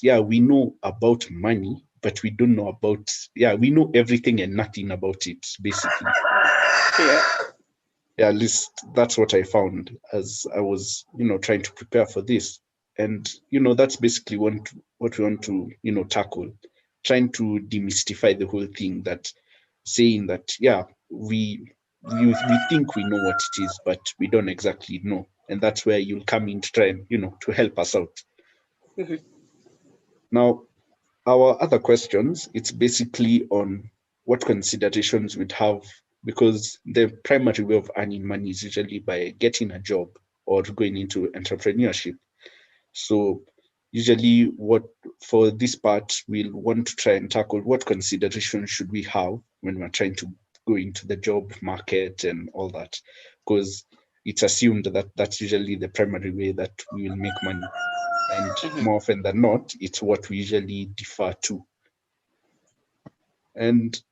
yeah, we know about money, but we don't know about, yeah, we know everything and nothing about it, basically. Yeah. Yeah, at least that's what I found as I was, trying to prepare for this. And, that's basically what we want to, tackle, trying to demystify the whole thing, that saying that, yeah, we think we know what it is, but we don't exactly know. And that's where you'll come in to try and, to help us out. Mhm. Now, our other questions, it's basically on what considerations we'd have, because the primary way of earning money is usually by getting a job or going into entrepreneurship. So usually what for this part we'll want to try and tackle what considerations should we have when we're trying to go into the job market and all that, because it's assumed that that's usually the primary way that we will make money, and Mhm. more often than not it's what we usually defer to. And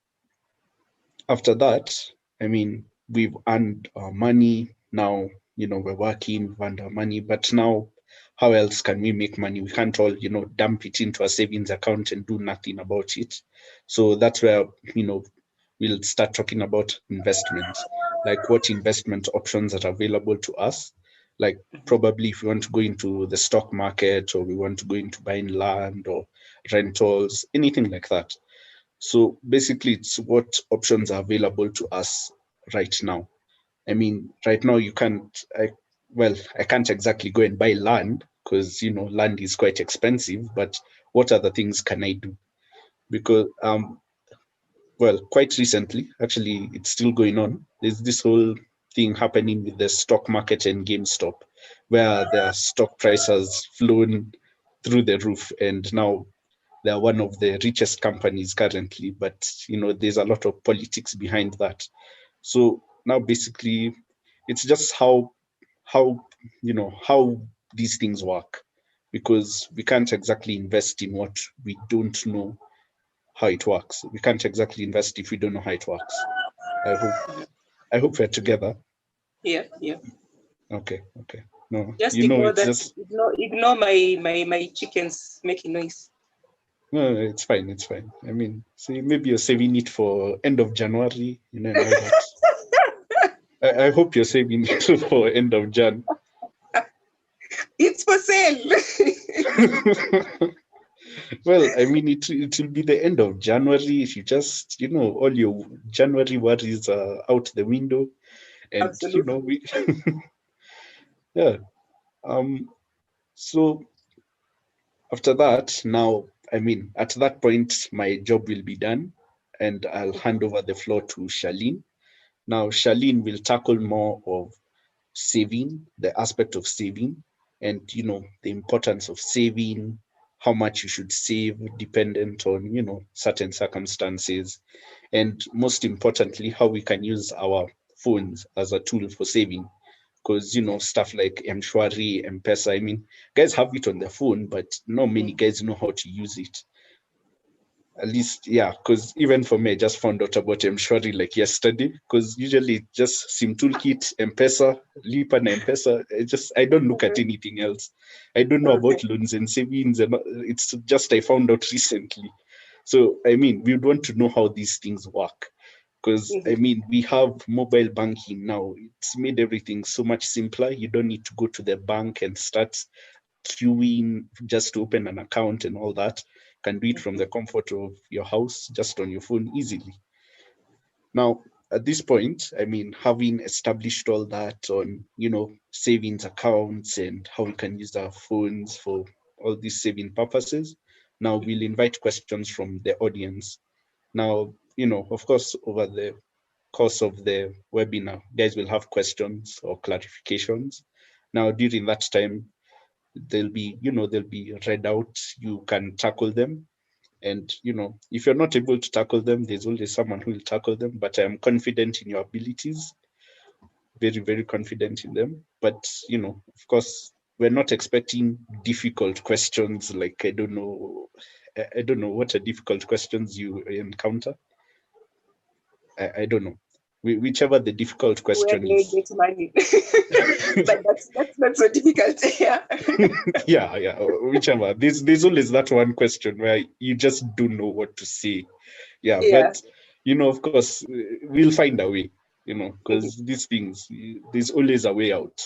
after that, I mean, we've earned our money now, we're working, we've earned our money, but now how else can we make money? We can't all, dump it into a savings account and do nothing about it. So that's where, we'll start talking about investments, like what investment options are available to us. Like probably if we want to go into the stock market, or we want to go into buying land or rentals, anything like that. So basically, it's what options are available to us right now. I mean, right now you can't. I can't exactly go and buy land because land is quite expensive. But what other things can I do? Because quite recently, actually, it's still going on. There's this whole thing happening with the stock market and GameStop, where their stock price has flown through the roof, and now they're one of the richest companies currently, but there's a lot of politics behind that. So now basically it's just how how these things work, because we can't exactly invest in what we don't know how it works. We can't exactly invest if we don't know how it works. I hope we're together. Yeah, yeah. Okay. No, Just ignore it's that. just Ignore my chickens making noise. no, it's fine. I mean, see, maybe you're saving it for end of January, and all that. I hope you're saving it for end of Jan. It's for sale. Well, I mean, it will be the end of January if you just, all your January worries are out the window, and Absolutely. we, yeah. Um. So after that, now, I mean, at that point, my job will be done, and I'll hand over the floor to Charlene. Now, Charlene will tackle more of saving, the aspect of saving, and the importance of saving, how much you should save dependent on certain circumstances, and most importantly how we can use our phones as a tool for saving, because Yeah. stuff like mshwari, mpesa, I mean, guys have it on their phone, but not many guys know how to use it. At least, yeah, because even for me, I just found out about Mshwari like yesterday. Because usually it's just SIM toolkit, M-Pesa, Lipa na M-Pesa. I don't look at anything else. I don't know about Okay. loans and savings, and it's just I found out recently. So I mean, we want to know how these things work. Because I Mhm. mean, we have mobile banking now. It's made everything so much simpler. You don't need to go to the bank and start queuing just to open an account and all that. Can do it from the comfort of your house, just on your phone easily. Now, at this point, I mean, having established all that on, savings accounts and how we can use our phones for all these saving purposes, now we'll invite questions from the audience. Now, of course, over the course of the webinar, guys will have questions or clarifications. Now, during that time, they'll be read out. You can tackle them, and if you're not able to tackle them, there's always someone who will tackle them. But I'm confident in your abilities, very very confident in them. But of course, we're not expecting difficult questions. Like, I don't know what are difficult questions you encounter. I don't know. whichever the difficult Where question do I is. get money? But that's not so difficult. Yeah. Yeah, whichever. There's always that one question where you just don't know what to say. Yeah, Yeah. but of course, we'll find a way. Because these things, there's always a way out.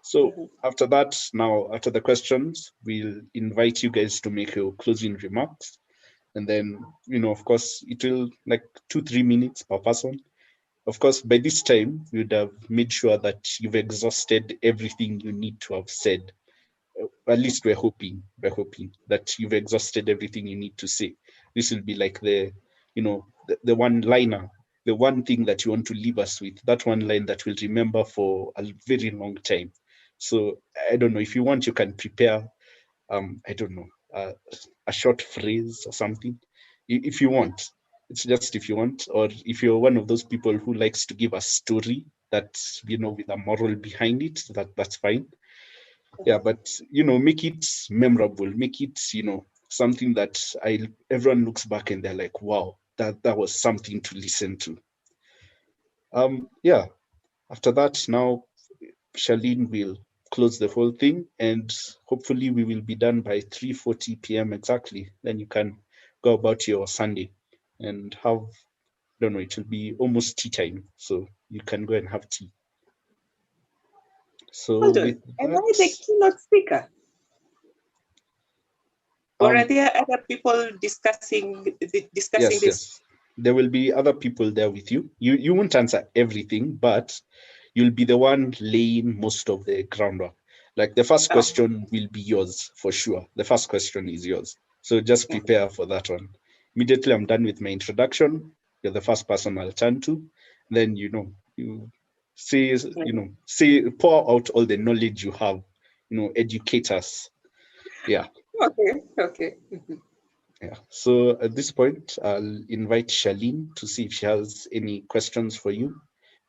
So after that, now after the questions, we'll invite you guys to make your closing remarks, and then of course, it will like 2-3 minutes per person. Of course, by this time, we would have made sure that you've exhausted everything you need to have said. At least we're hoping that you've exhausted everything you need to say. This will be like the one liner, the one thing that you want to leave us with, that one line that we'll remember for a very long time. So I don't know, if you want, you can prepare I don't know, a short phrase or something, if you want. It's just if you want, or if you're one of those people who likes to give a story that's with a moral behind it, that's fine. Yeah, but make it memorable, make it something that everyone looks back and they're like, wow, that was something to listen to. Yeah, after that, now Charlene will close the whole thing, and hopefully we will be done by 3:40 p.m. exactly. Then you can go about your Sunday and have, I don't know, it will be almost tea time, so you can go and have tea. So Hold on. with Am that, I the keynote speaker? Or are um, there other people discussing yes, this? there will be other people there with you. You won't answer everything, but you'll be the one laying most of the groundwork. Like the first question will be yours for sure. The first question is yours. So just prepare for that one. Immediately I'm done with my introduction, you're the first person I'll turn to. Then you say, pour out all the knowledge you have, educate us. Yeah. Okay. Yeah. So at this point, I'll invite Charlene to see if she has any questions for you.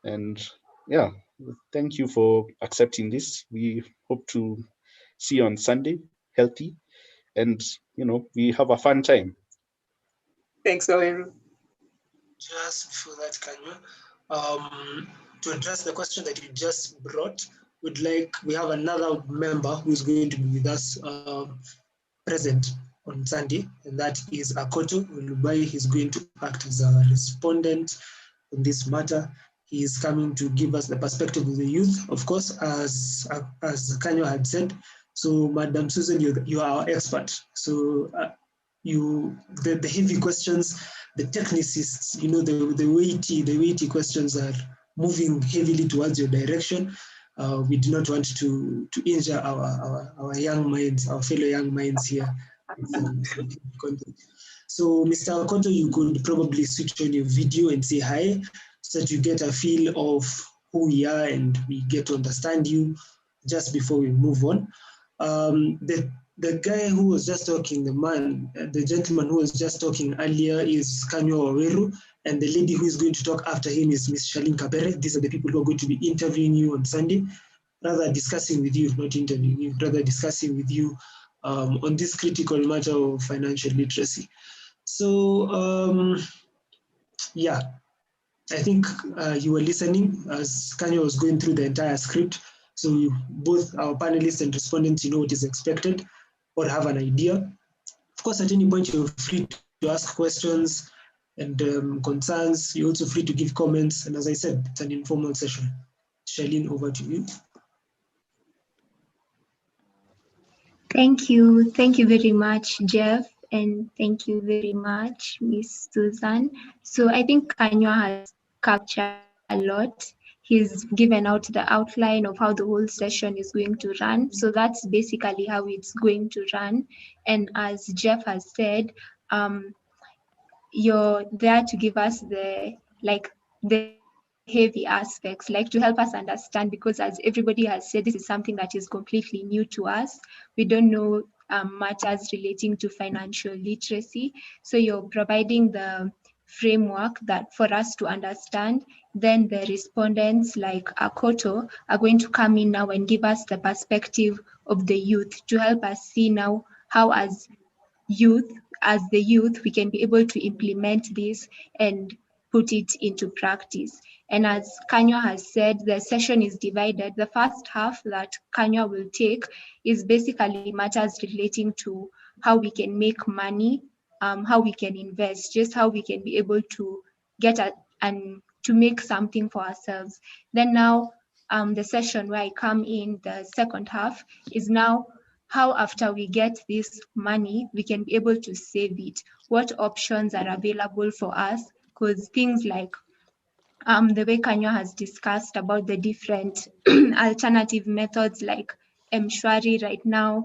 And yeah, thank you for accepting this. We hope to see you on Sunday, healthy, and we have a fun time. Thanks, Owen. Just before that, Kanyo, to address the question that you just brought, we have another member who's going to be with us present on Sunday, and that is Akoto Olubai. He's going to act as a respondent on this matter. He is coming to give us the perspective of the youth, of course, as Kanyo had said. So, Madam Susan, you are our expert. So, the heavy questions, the technicists, the weighty questions are moving heavily towards your direction. We do not want to injure our young minds, our fellow young minds here. So, Mr. Akoto, you could probably switch on your video and say hi, so that you get a feel of who we are and we get to understand you just before we move on. The guy who was just talking, the gentleman who was just talking earlier is Kanyo Waweru, and the lady who is going to talk after him is Ms. Charlene Kapere. These are the people who are going to be interviewing you on Sunday, rather discussing with you, not interviewing you, rather discussing with you on this critical matter of financial literacy. So, yeah, I think you were listening as Kanyo was going through the entire script. So both our panelists and respondents, you know what is expected or have an idea. Of course, at any point, you're free to ask questions and concerns. You're also free to give comments. And as I said, it's an informal session. Charlene, over to you. Thank you. Thank you very much, Jeff. And thank you very much, Miss Susan. So I think Kanyo has captured a lot. He's given out the outline of how the whole session is going to run. So that's basically how it's going to run. And as Jeff has said, you're there to give us the heavy aspects, like to help us understand, because as everybody has said, this is something that is completely new to us. We don't know matters relating to financial literacy. So you're providing the framework that for us to understand. Then the respondents like Akoto are going to come in now and give us the perspective of the youth to help us see now how as the youth, we can be able to implement this and put it into practice. And as Kanya has said, the session is divided. The first half that Kanya will take is basically matters relating to how we can make money, how we can invest, just how we can be able to get and to make something for ourselves. Then now, the session where I come in, the second half, is now how after we get this money, we can be able to save it. What options are available for us? Because things like the way Kanya has discussed about the different alternative methods like M-Shwari right now.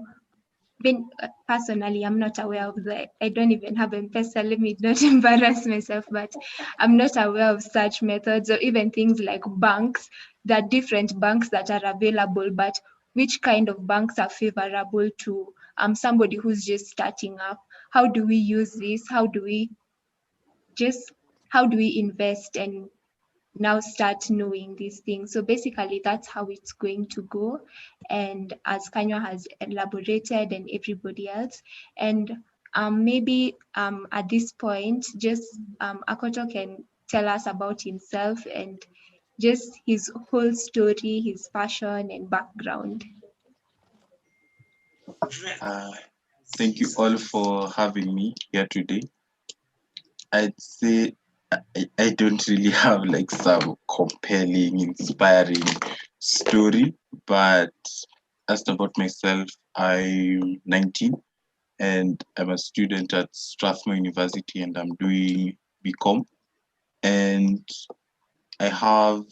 Personally, I'm not aware of I don't even have M-Pesa, let me not embarrass myself, but I'm not aware of such methods, or even things like banks. There are different banks that are available, but which kind of banks are favorable to somebody who's just starting up? How do we use this? How do we invest and now start knowing these things? So basically that's how it's going to go. And as Kanya has elaborated and everybody else, and maybe at this point, just Akoto can tell us about himself and just his whole story, his passion and background. Thank you all for having me here today. I'd say I don't really have like some compelling, inspiring story, but asked about myself, I'm 19 and I'm a student at Strathmore University and I'm doing BCom. And I have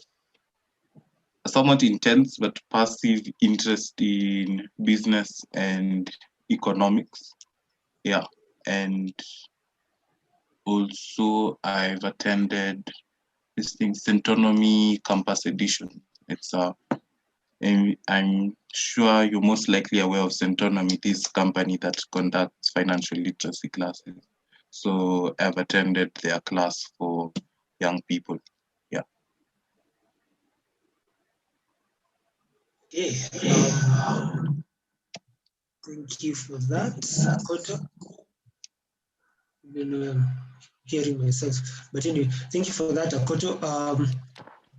a somewhat intense but passive interest in business and economics. Yeah. And also I've attended this thing, Centonomy Campus Edition. It's I'm sure you're most likely aware of Centonomy, this company that conducts financial literacy classes. So I've attended their class for young people. Yeah. Okay. Thank you for that, Akoto. I'm hearing myself, but anyway, thank you for that, Akoto.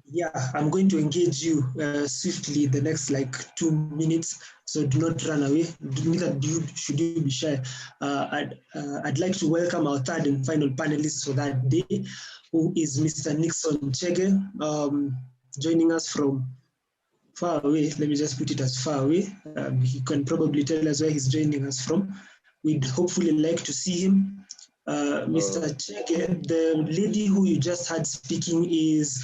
Yeah, I'm going to engage you swiftly the next like 2 minutes, so do not run away. Neither should you be shy. I'd like to welcome our third and final panelist for that day, who is Mr. Nixon Chege, joining us from far away. Let me just put it as far away. He can probably tell us where he's joining us from. We'd hopefully like to see him. Mr. Chege, the lady who you just had speaking is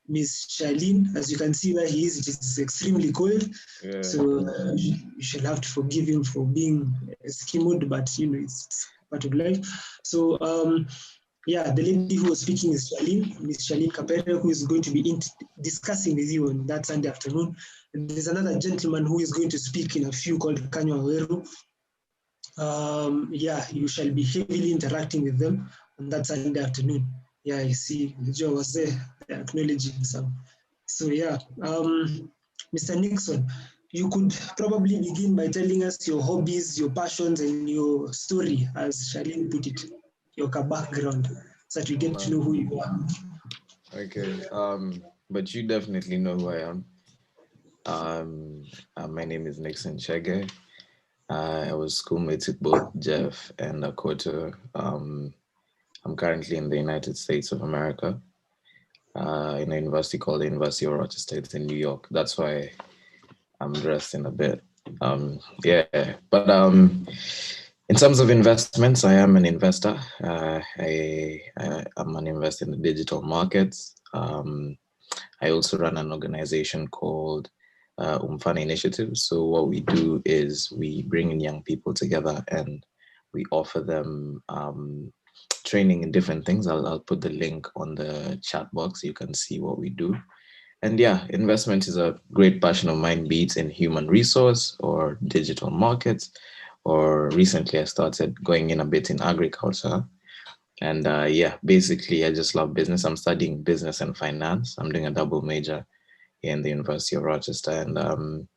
Miss Charlene. As you can see where he is, it is extremely cold. Yeah. So you shall have to forgive him for being Eskimoed, but you know, it's part of life. So yeah, the lady who was speaking is Charlene, Miss Charlene Kapere, who is going to be discussing with you on that Sunday afternoon. And there's another gentleman who is going to speak in a few called Kanya Aweru. Yeah, you shall be heavily interacting with them on that Sunday afternoon. Yeah, I see Joe was there acknowledging some. So yeah, Mr. Nixon, you could probably begin by telling us your hobbies, your passions, and your story, as Charlene put it, your background, so that we get to know who you are. Okay, but you definitely know who I am. My name is Nixon Chege. I was schoolmates with both Jeff and Akoto. I'm currently in the United States of America, in a university called the University of Rochester. It's in New York. That's why I'm dressed in a bit. Yeah, but in terms of investments, I am an investor. I'm an investor in the digital markets. I also run an organization called Umfana Initiative. So what we do is we bring in young people together and we offer them training in different things. I'll put the link on the chat box so you can see what we do. And yeah, investment is a great passion of mine, be it in human resource or digital markets, or recently I started going in a bit in agriculture. And yeah, basically I just love business. I'm studying business and finance. I'm doing a double major here in the University of Rochester. And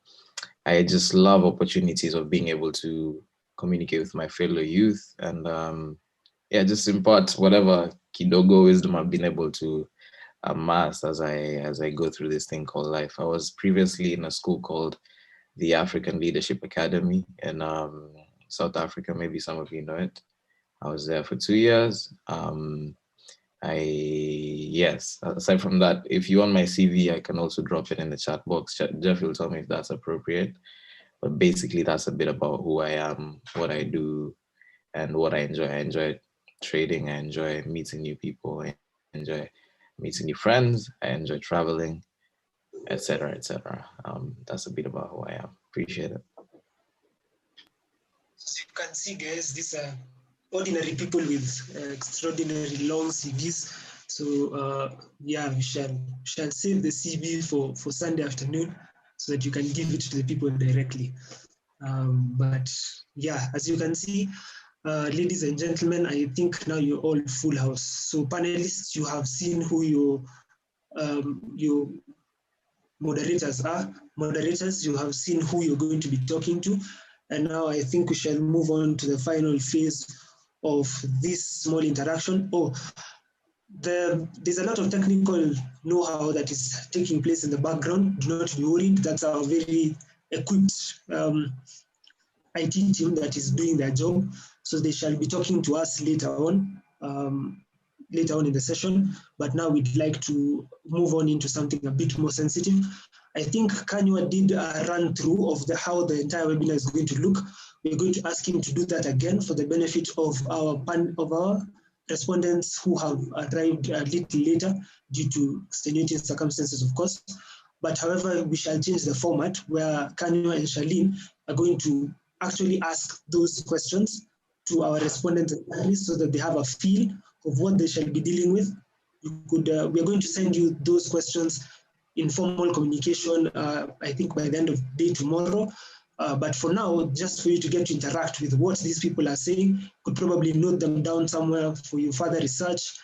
I just love opportunities of being able to communicate with my fellow youth and yeah, just impart whatever kidogo wisdom I've been able to amass as I go through this thing called life. I was previously in a school called the African Leadership Academy in South Africa. Maybe some of you know it. I was there for 2 years. Aside from that, if you want my CV, I can also drop it in the chat box. Jeff will tell me if that's appropriate. But basically, that's a bit about who I am, what I do, and what I enjoy. I enjoy trading. I enjoy meeting new people. I enjoy meeting new friends. I enjoy traveling, etc., etc. That's a bit about who I am. Appreciate it. As you can see, guys, these are ordinary people with extraordinary long CVs. So yeah, we shall save the CV for Sunday afternoon so that you can give it to the people directly. But yeah, as you can see, ladies and gentlemen, I think now you're all full house. So panelists, you have seen who your moderators are. Moderators, you have seen who you're going to be talking to. And now I think we shall move on to the final phase of this small interaction. There's a lot of technical know-how that is taking place in the background. Do not be worried. That's our very equipped IT team that is doing their job. So they shall be talking to us later on in the session. But now we'd like to move on into something a bit more sensitive. I think Kanywa did a run through of how the entire webinar is going to look. We're going to ask him to do that again for the benefit of our respondents who have arrived a little later due to extenuating circumstances, of course. But however, we shall change the format where Kanywa and Charlene are going to actually ask those questions to our respondents so that they have a feel of what they shall be dealing with. We are going to send you those questions in formal communication, I think by the end of the day tomorrow. But for now, just for you to get to interact with what these people are saying, you could probably note them down somewhere for your further research.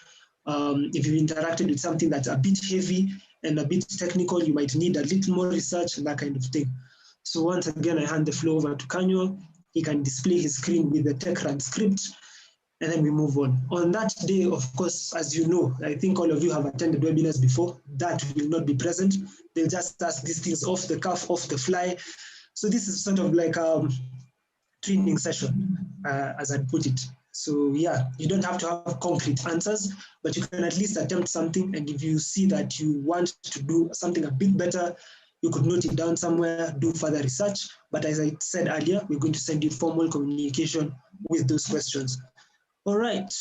If you've interacted with something that's a bit heavy and a bit technical, you might need a little more research and that kind of thing. So once again, I hand the floor over to Kanywa. He can display his screen with the TechRun script, and then we move on. On that day, of course, as you know, I think all of you have attended webinars before, that will not be present. They'll just ask these things off the cuff, off the fly. So this is sort of like a training session, as I'd put it. So yeah, you don't have to have concrete answers, but you can at least attempt something. And if you see that you want to do something a bit better, you could note it down somewhere, do further research. But as I said earlier, we're going to send you formal communication with those questions. All right.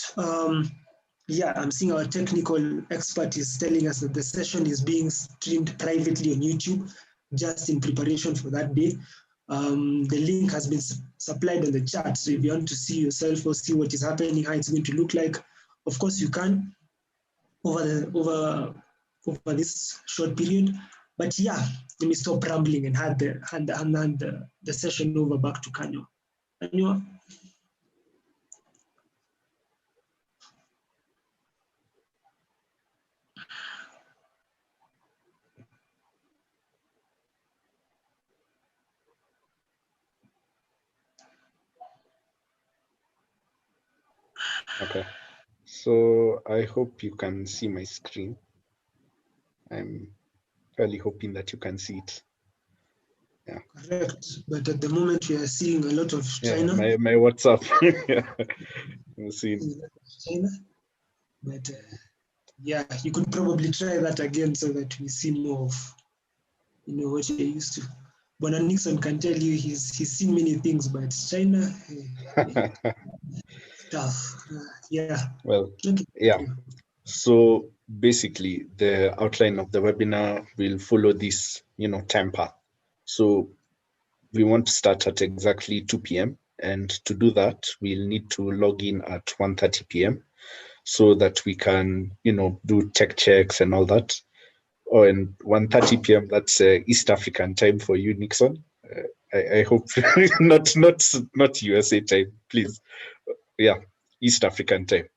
Yeah, I'm seeing our technical expert is telling us that the session is being streamed privately on YouTube, just in preparation for that day. The link has been supplied on the chat. So if you want to see yourself or see what is happening, how it's going to look like, of course you can over this short period. But yeah, let me stop rambling and hand the session over back to Kanywa. Kanywa? Okay, so I hope you can see my screen. I'm really hoping that you can see it. Yeah. Correct, but at the moment we are seeing a lot of China. Yeah, my WhatsApp. I'm seeing China, but yeah, you could probably try that again so that we see more of what you're used to. Bonan Nixon can tell you he's seen many things, but China, tough. Yeah. Well, okay. yeah. So basically, the outline of the webinar will follow this, time path. So we want to start at exactly 2 p.m. And to do that, we'll need to log in at 1:30 p.m. so that we can, do tech checks and all that. Oh, and 1:30 p.m. that's East African time for you, Nixon. I hope not USA time, please. Yeah, East African time.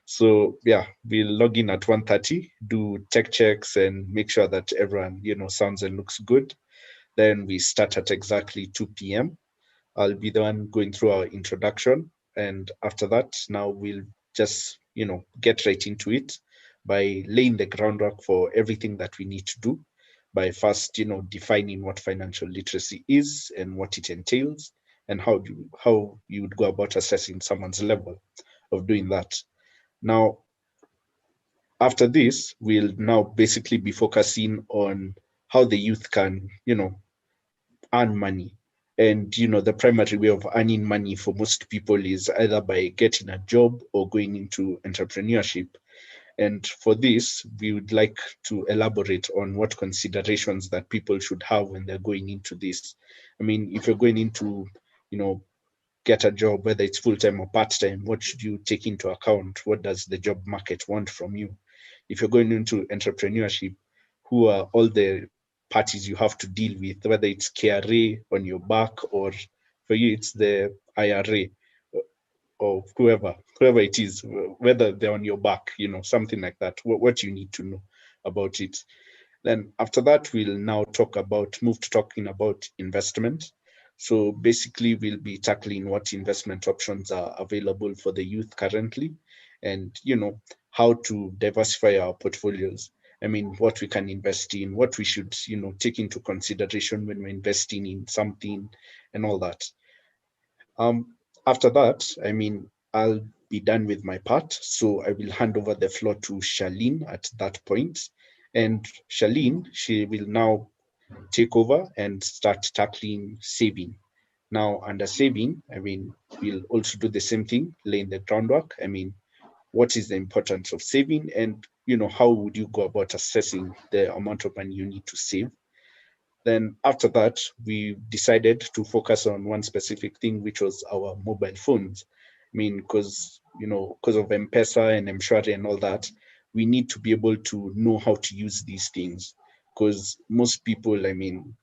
So yeah, we'll log in at 1:30, do tech checks and make sure that everyone, sounds and looks good. Then we start at exactly 2 p.m. I'll be the one going through our introduction. And after that, now we'll just get right into it by laying the groundwork for everything that we need to do, by first, defining what financial literacy is and what it entails, and how you would go about assessing someone's level of doing that. Now, after this, we'll now basically be focusing on how the youth can, earn money. And, the primary way of earning money for most people is either by getting a job or going into entrepreneurship. And for this, we would like to elaborate on what considerations that people should have when they're going into this. I mean, if you're going into, get a job, whether it's full-time or part-time, what should you take into account? What does the job market want from you? If you're going into entrepreneurship, who are all the parties you have to deal with, whether it's KRA on your back, or for you, it's the IRA, or whoever it is, whether they're on your back, something like that, what you need to know about it. Then after that, we'll now move to talking about investment. So basically, we'll be tackling what investment options are available for the youth currently, and, how to diversify our portfolios. I mean, what we can invest in, what we should, take into consideration when we're investing in something and all that. After that, I mean, I'll be done with my part. So I will hand over the floor to Charlene at that point. And Charlene, she will now take over and start tackling saving. Now, under saving, I mean, we'll also do the same thing, laying the groundwork. I mean, what is the importance of saving, and, how would you go about assessing the amount of money you need to save? Then after that, we decided to focus on one specific thing, which was our mobile phones. I mean, because of M-Pesa and M-Shwari and all that, we need to be able to know how to use these things. Because most people, I mean,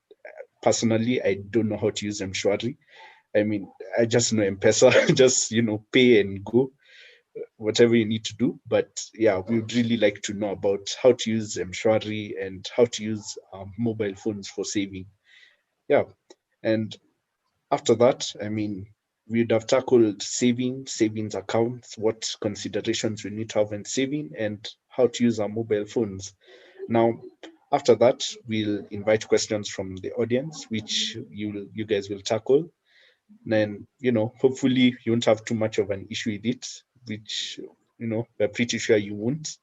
personally, I don't know how to use M-Shwari. I mean, I just know M-Pesa, just, pay and go, whatever you need to do. But yeah, we would really like to know about how to use M-Shwari and how to use mobile phones for saving. Yeah. And after that, I mean, we'd have tackled savings accounts, what considerations we need to have in saving, and how to use our mobile phones. Now, after that, we'll invite questions from the audience, which you guys will tackle. Then, hopefully you won't have too much of an issue with it, which, we're pretty sure you won't.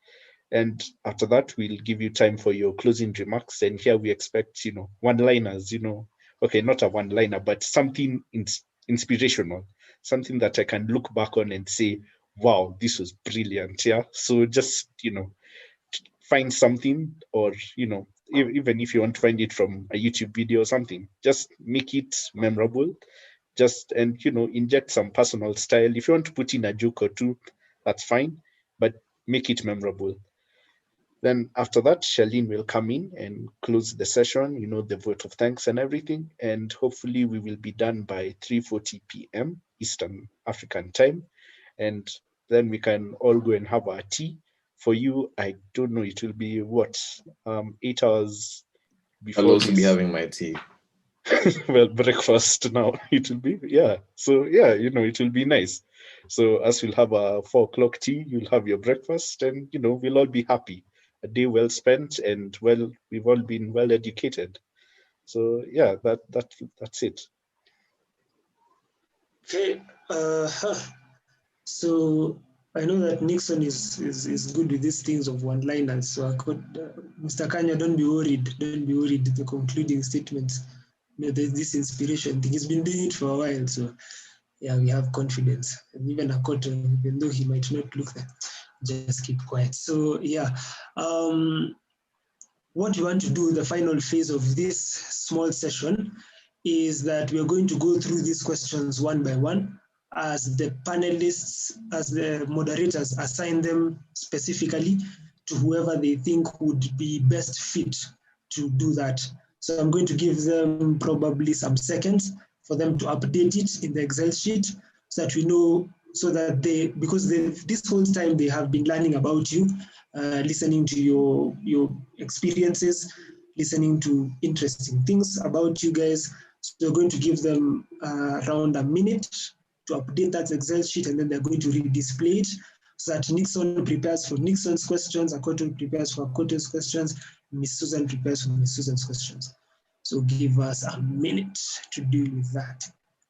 And after that, we'll give you time for your closing remarks. And here we expect, one-liners, okay, not a one-liner, but something inspirational, something that I can look back on and say, wow, this was brilliant. Yeah. So just, find something, or, even if you want to find it from a YouTube video or something, just make it memorable. And inject some personal style. If you want to put in a joke or two, that's fine, but make it memorable. Then after that, Charlene will come in and close the session, the vote of thanks and everything. And hopefully we will be done by 3:40 p.m. Eastern African time. And then we can all go and have our tea. For you, I don't know, it will be what, 8 hours before. I'll also be having my tea. Well, breakfast now it will be, yeah. So yeah, it will be nice. So as we'll have a 4 o'clock tea, you'll have your breakfast, and we'll all be happy. A day well spent, and we've all been well educated. So yeah, that's it. Okay. So I know that Nixon is good with these things of one-liners. So I could, Mr. Kanya, don't be worried. Don't be worried. The concluding statements. There's this inspiration thing. He's been doing it for a while, so yeah, we have confidence. And even Akoto, even though he might not look there, just keep quiet. So yeah, what we want to do, the final phase of this small session, is that we are going to go through these questions one by one, as the panelists, as the moderators assign them specifically to whoever they think would be best fit to do that. So I'm going to give them probably some seconds for them to update it in the Excel sheet, so that we know, so that because this whole time they have been learning about you, listening to your experiences, listening to interesting things about you guys. So we're going to give them around a minute to update that Excel sheet, and then they're going to redisplay it, so that Nixon prepares for Nixon's questions, Akoto prepares for Akoto's questions, Miss Susan prepares for Miss Susan's questions. So give us a minute to deal with that.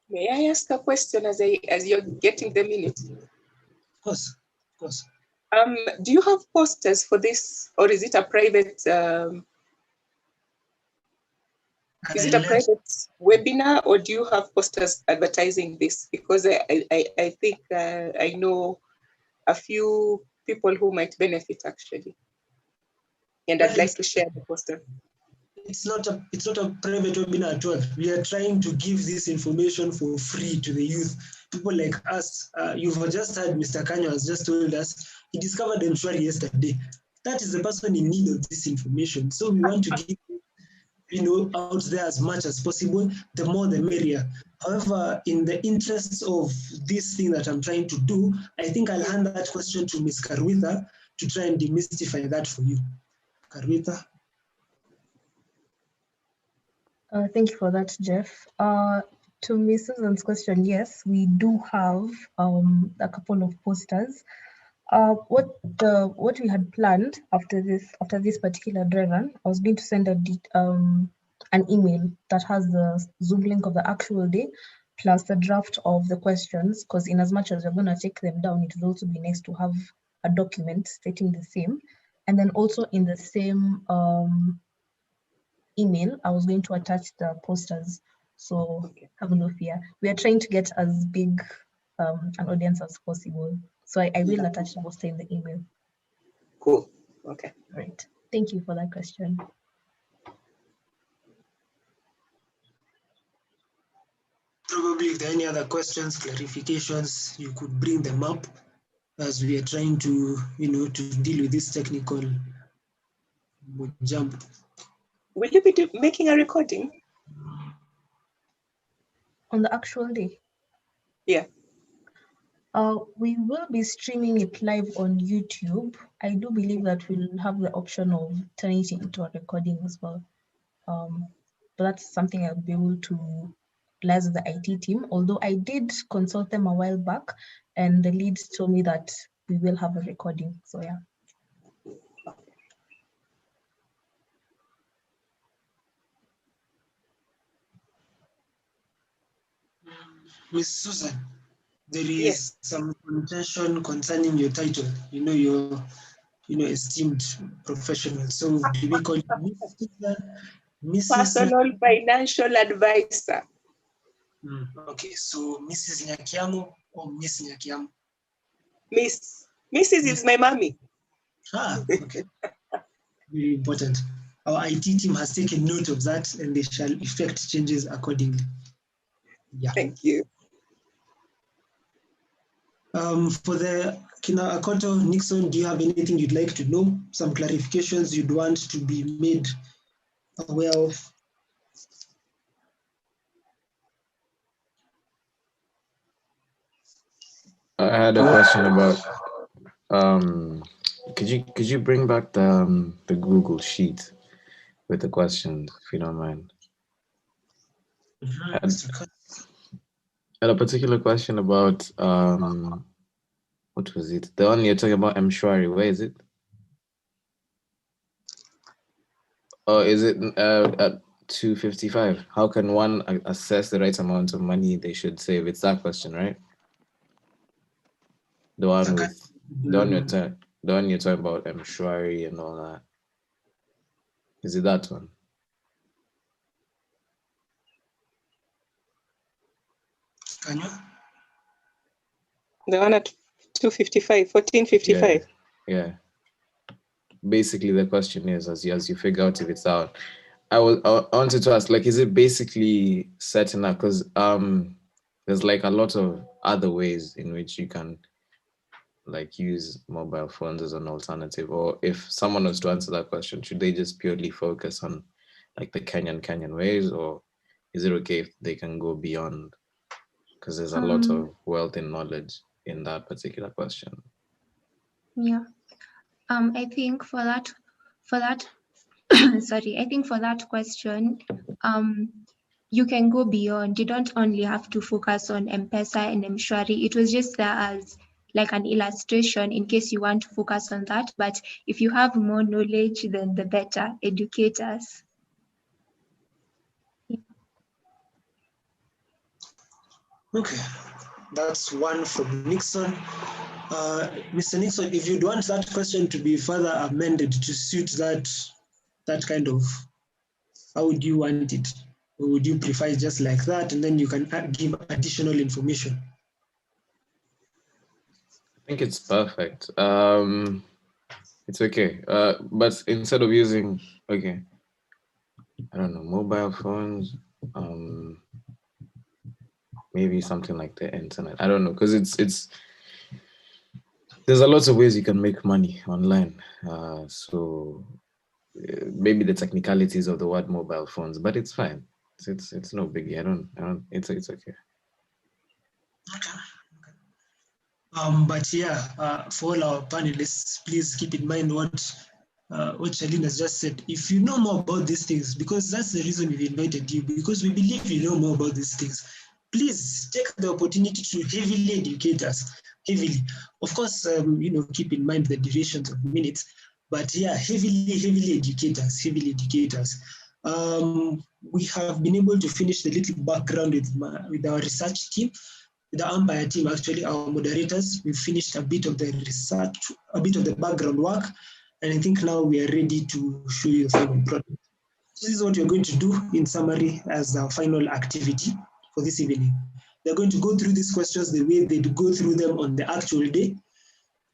May I ask a question as you're getting the minute? Of course, of course. Do you have posters for this, or is it a private? Is it a private webinar, or do you have posters advertising this? Because I think I know a few people who might benefit actually, and I'd like to share the poster. It's not a private webinar at all. We are trying to give this information for free to the youth. People like us, you've just heard Mr. Kanyo has just told us he discovered M-Shwari yesterday. That is the person in need of this information. So we want to give out there as much as possible, the more the merrier. However, in the interests of this thing that I'm trying to do, I think I'll hand that question to Ms. Karwitha to try and demystify that for you. Karwitha. Thank you for that, Jeff. To Ms. Susan's question, yes, we do have a couple of posters. What we had planned after this particular dry run, I was going to send an email that has the Zoom link of the actual day plus the draft of the questions, because in as much as we're going to take them down, it would also be nice to have a document stating the same. And then also in the same email, I was going to attach the posters. So have no fear. We are trying to get as big an audience as possible. So I will attach the poster in the email. Cool. Okay. Right. Thank you for that question. Probably if there are any other questions, clarifications, you could bring them up as we are trying to, to deal with this technical jump. Will you be making a recording? On the actual day? Yeah. We will be streaming it live on YouTube. I do believe that we'll have the option of turning it into a recording as well. But that's something I'll be able to liaise with the IT team, although I did consult them a while back and the leads told me that we will have a recording, so yeah. Miss Susan, there is some contention concerning your title. You're esteemed professional. So do we call you Miss Susan? Mrs. Personal financial advisor. Okay, so Mrs. Nyakiamo or Miss Nyakiamo? Miss. Mrs. is my mommy. Okay. Very important. Our IT team has taken note of that and they shall effect changes accordingly. Yeah. Thank you. For the Kina Akoto, Nixon, do you have anything you'd like to know? Some clarifications you'd want to be made aware of? I had a question about could you bring back the Google Sheet with the questions, if you don't mind? I had a particular question about what was it? The one you're talking about, M-Shwari. Where is it? Oh, is it at 255? How can one assess the right amount of money they should save? It's that question, right? The one with the one you're talking about, M-Shwari and all that. Is it that one? Can you? The one at 255, 1455. Yeah. Basically, the question is, as you figure out if it's out, I wanted to ask, like, is it basically setting up? Because there's like a lot of other ways in which you can like use mobile phones as an alternative. Or if someone was to answer that question, should they just purely focus on like the Kenyan ways, or is it okay if they can go beyond? Because there's a lot of wealth and knowledge in that particular question. Yeah, I think for that, sorry, I think for that question, you can go beyond. You don't only have to focus on M-Pesa and M-Shwari. It was just there as like an illustration in case you want to focus on that. But if you have more knowledge, then the better. Educate us. Okay, that's one from Nixon. Mr. Nixon, if you'd want that question to be further amended to suit that kind of, how would you want it? Or would you prefer it just like that, and then you can give additional information? I think it's perfect. It's okay. But instead of using, okay, I don't know, mobile phones, maybe something like the internet. I don't know, because it's there's a lot of ways you can make money online. So maybe the technicalities of the word mobile phones, but it's fine. It's no biggie. I don't. It's okay. But yeah, for all our panelists, please keep in mind what Charlene has just said. If you know more about these things, because that's the reason we've invited you, because we believe you know more about these things, please take the opportunity to heavily educate us. Heavily. Of course, keep in mind the durations of minutes, but yeah, heavily educate us, we have been able to finish the little background with our research team, with the Umpire team, actually, our moderators. We've finished a bit of the research, a bit of the background work, and I think now we are ready to show you the final product. This is what we're going to do in summary as our final activity for this evening. They're going to go through these questions the way they'd go through them on the actual day,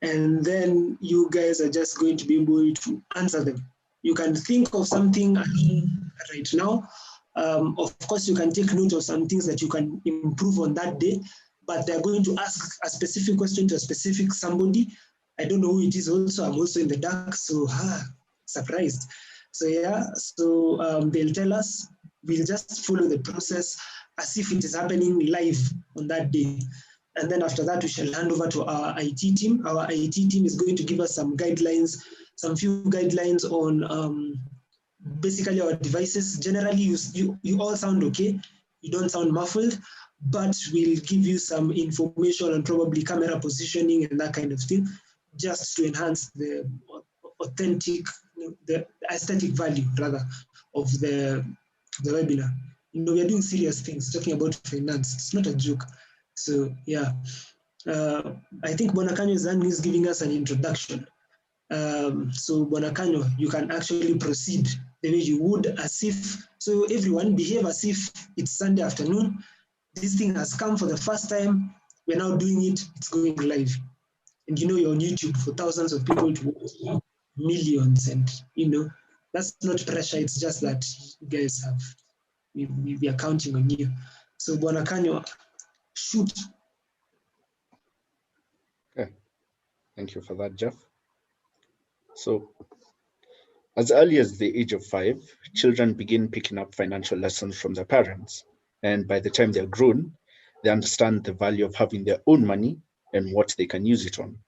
and then you guys are just going to be able to answer them. You can think of something right now. Of course, you can take note of some things that you can improve on that day, but they're going to ask a specific question to a specific somebody. I don't know who it is also. I'm also in the dark, so surprised. So yeah, they'll tell us. We'll just follow the process as if it is happening live on that day. And then after that, we shall hand over to our IT team. Our IT team is going to give us some guidelines, some few guidelines on basically our devices. Generally, you all sound okay. You don't sound muffled, but we'll give you some information on probably camera positioning and that kind of thing, just to enhance the authentic, the aesthetic value rather of the webinar. We are doing serious things, talking about finance. It's not a joke. So yeah, I think Bonakanyo is giving us an introduction. So Bonakanyo, you can actually proceed the way you would, as if, so everyone behave as if it's Sunday afternoon. This thing has come for the first time. We're now doing it. It's going live. And you're on YouTube for thousands of people to watch, millions. And that's not pressure. It's just that you guys have, we are counting on you. So Bonakanyo, shoot. Okay, thank you for that, Jeff. So, as early as the age of 5, children begin picking up financial lessons from their parents. And by the time they're grown, they understand the value of having their own money and what they can use it on.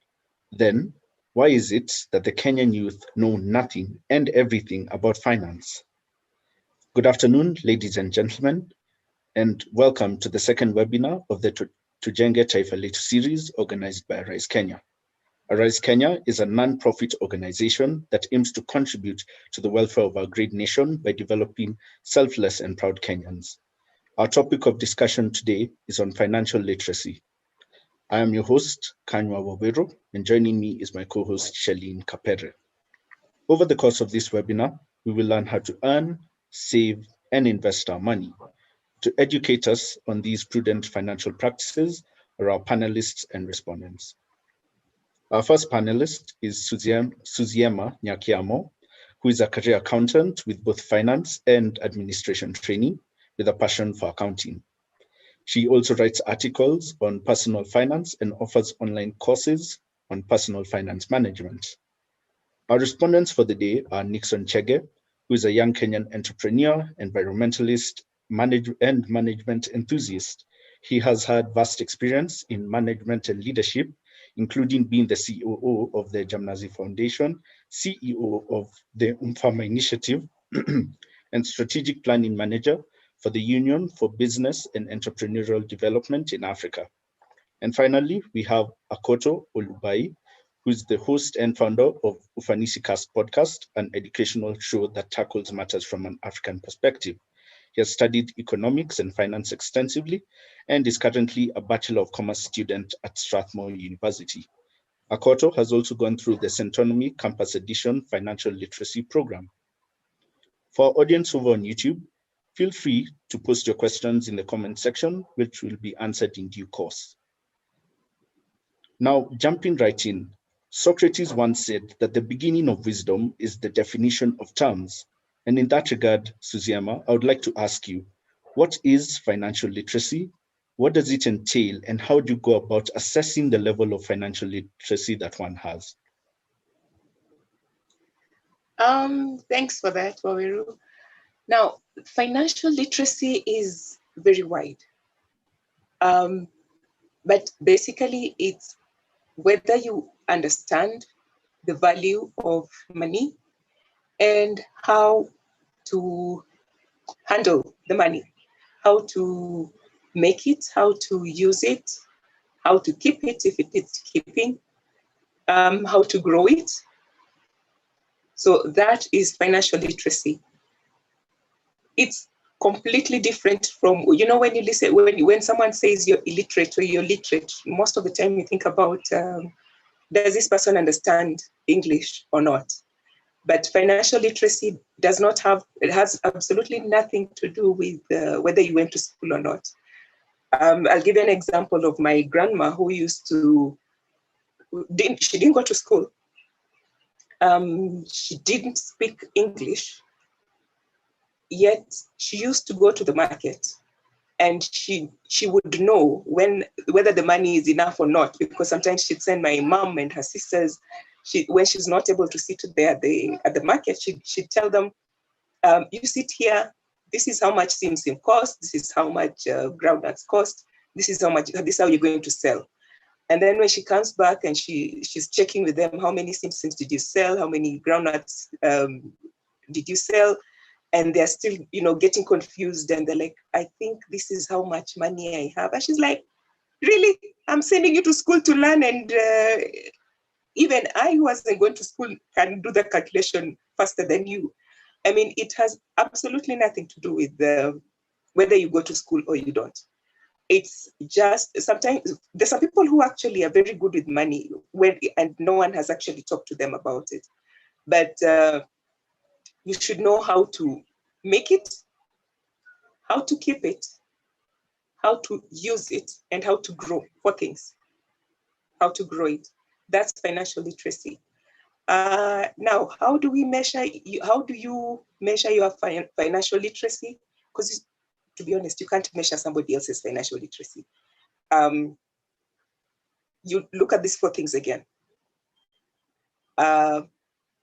Then, why is it that the Kenyan youth know nothing and everything about finance? Good afternoon, ladies and gentlemen, and welcome to the second webinar of the Tujenge Taifa Letu series organized by Arise Kenya. Arise Kenya is a non-profit organization that aims to contribute to the welfare of our great nation by developing selfless and proud Kenyans. Our topic of discussion today is on financial literacy. I am your host, Kanywa Wawero, and joining me is my co-host, Charlene Kapere. Over the course of this webinar, we will learn how to earn, save, and invest our money. To educate us on these prudent financial practices are our panelists and respondents. Our first panelist is Suziema Nyakiamo, who is a career accountant with both finance and administration training with a passion for accounting. She also writes articles on personal finance and offers online courses on personal finance management. Our respondents for the day are Nixon Chege, who is a young Kenyan entrepreneur, environmentalist, and management enthusiast. He has had vast experience in management and leadership, including being the COO of the Jamnazi Foundation, CEO of the Umfama Initiative, and strategic planning manager for the Union for Business and Entrepreneurial Development in Africa. And finally, we have Akoto Olubai, who is the host and founder of Ufanisi Cast podcast, an educational show that tackles matters from an African perspective. He has studied economics and finance extensively and is currently a Bachelor of Commerce student at Strathmore University. Akoto has also gone through the Centonomy Campus Edition Financial Literacy Program. For our audience over on YouTube, feel free to post your questions in the comment section, which will be answered in due course. Now, jumping right in, Socrates once said that the beginning of wisdom is the definition of terms. And in that regard, Suziama, I would like to ask you, what is financial literacy? What does it entail? And how do you go about assessing the level of financial literacy that one has? Thanks for that, Waweru. Now, financial literacy is very wide. But basically, it's whether you understand the value of money and how to handle the money, how to make it, how to use it, how to keep it if it needs keeping, how to grow it. So that is financial literacy. It's completely different from, you know, when you listen, when someone says you're illiterate or you're literate, most of the time you think about, does this person understand English or not? But financial literacy does not have, it has absolutely nothing to do with whether you went to school or not. I'll give you an example of my grandma who used to, she didn't go to school. She didn't speak English, yet she used to go to the market and she would know whether the money is enough or not, because sometimes she'd send my mom and her sisters, when she's not able to sit there at the market, she'd tell them, you sit here, this is how much sim costs, this is how much groundnuts cost, this is how you're going to sell. And then when she comes back and she's checking with them, how many sim did you sell, how many groundnuts did you sell? And they're still, you know, getting confused, and they're like, I think this is how much money I have. And she's like, really? I'm sending you to school to learn, and even I, who wasn't going to school, can do the calculation faster than you. I mean, it has absolutely nothing to do with whether you go to school or you don't. It's just, sometimes there's some people who actually are very good with money and no one has actually talked to them about it. But you should know how to make it, how to keep it, how to use it, and how to grow for things, how to grow it. That's financial literacy. Now, how do we measure? How do you measure your financial literacy? Because to be honest, you can't measure somebody else's financial literacy. You look at these four things again.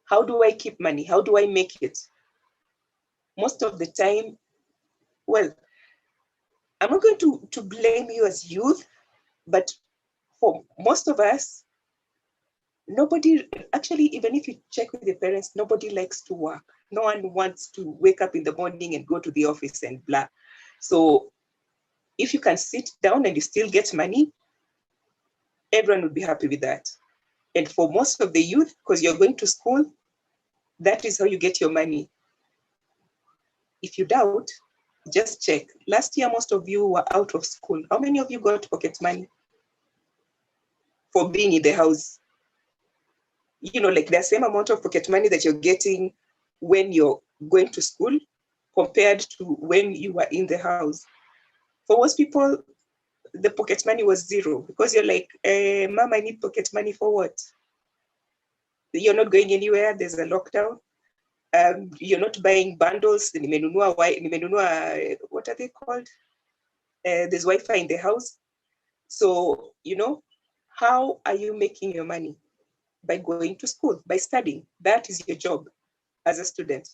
How do I keep money? How do I make it? Most of the time, well, I'm not going to blame you as youth, but for most of us, nobody, actually, even if you check with your parents, nobody likes to work. No one wants to wake up in the morning and go to the office and blah. So if you can sit down and you still get money, everyone would be happy with that. And for most of the youth, because you're going to school, that is how you get your money. If you doubt, just check. Last year, most of you were out of school. How many of you got pocket money for being in the house? You know, like the same amount of pocket money that you're getting when you're going to school compared to when you were in the house. For most people, the pocket money was zero, because you're like, Mom, I need pocket money for what? You're not going anywhere, there's a lockdown. You're not buying bundles. What are they called? There's Wi-Fi in the house. So, you know, how are you making your money? By going to school, by studying. That is your job as a student,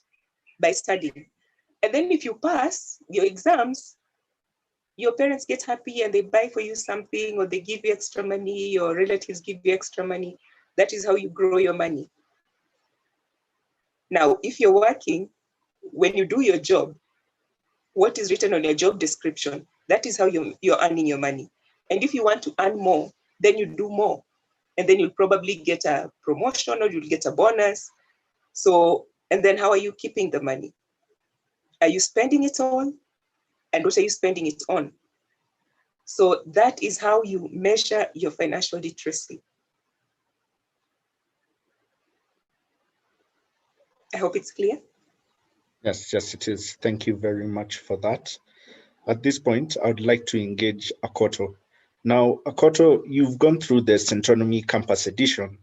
by studying. And then if you pass your exams, your parents get happy and they buy for you something, or they give you extra money, your relatives give you extra money. That is how you grow your money. Now, if you're working, when you do your job, what is written on your job description, that is how you're earning your money. And if you want to earn more, then you do more. And then you'll probably get a promotion or you'll get a bonus. So, and then how are you keeping the money? Are you spending it all? And what are you spending it on? So that is how you measure your financial literacy. I hope it's clear. Yes, it is. Thank you very much for that. At this point, I would like to engage Akoto. Now, Akoto, you've gone through the Centronomy Campus Edition,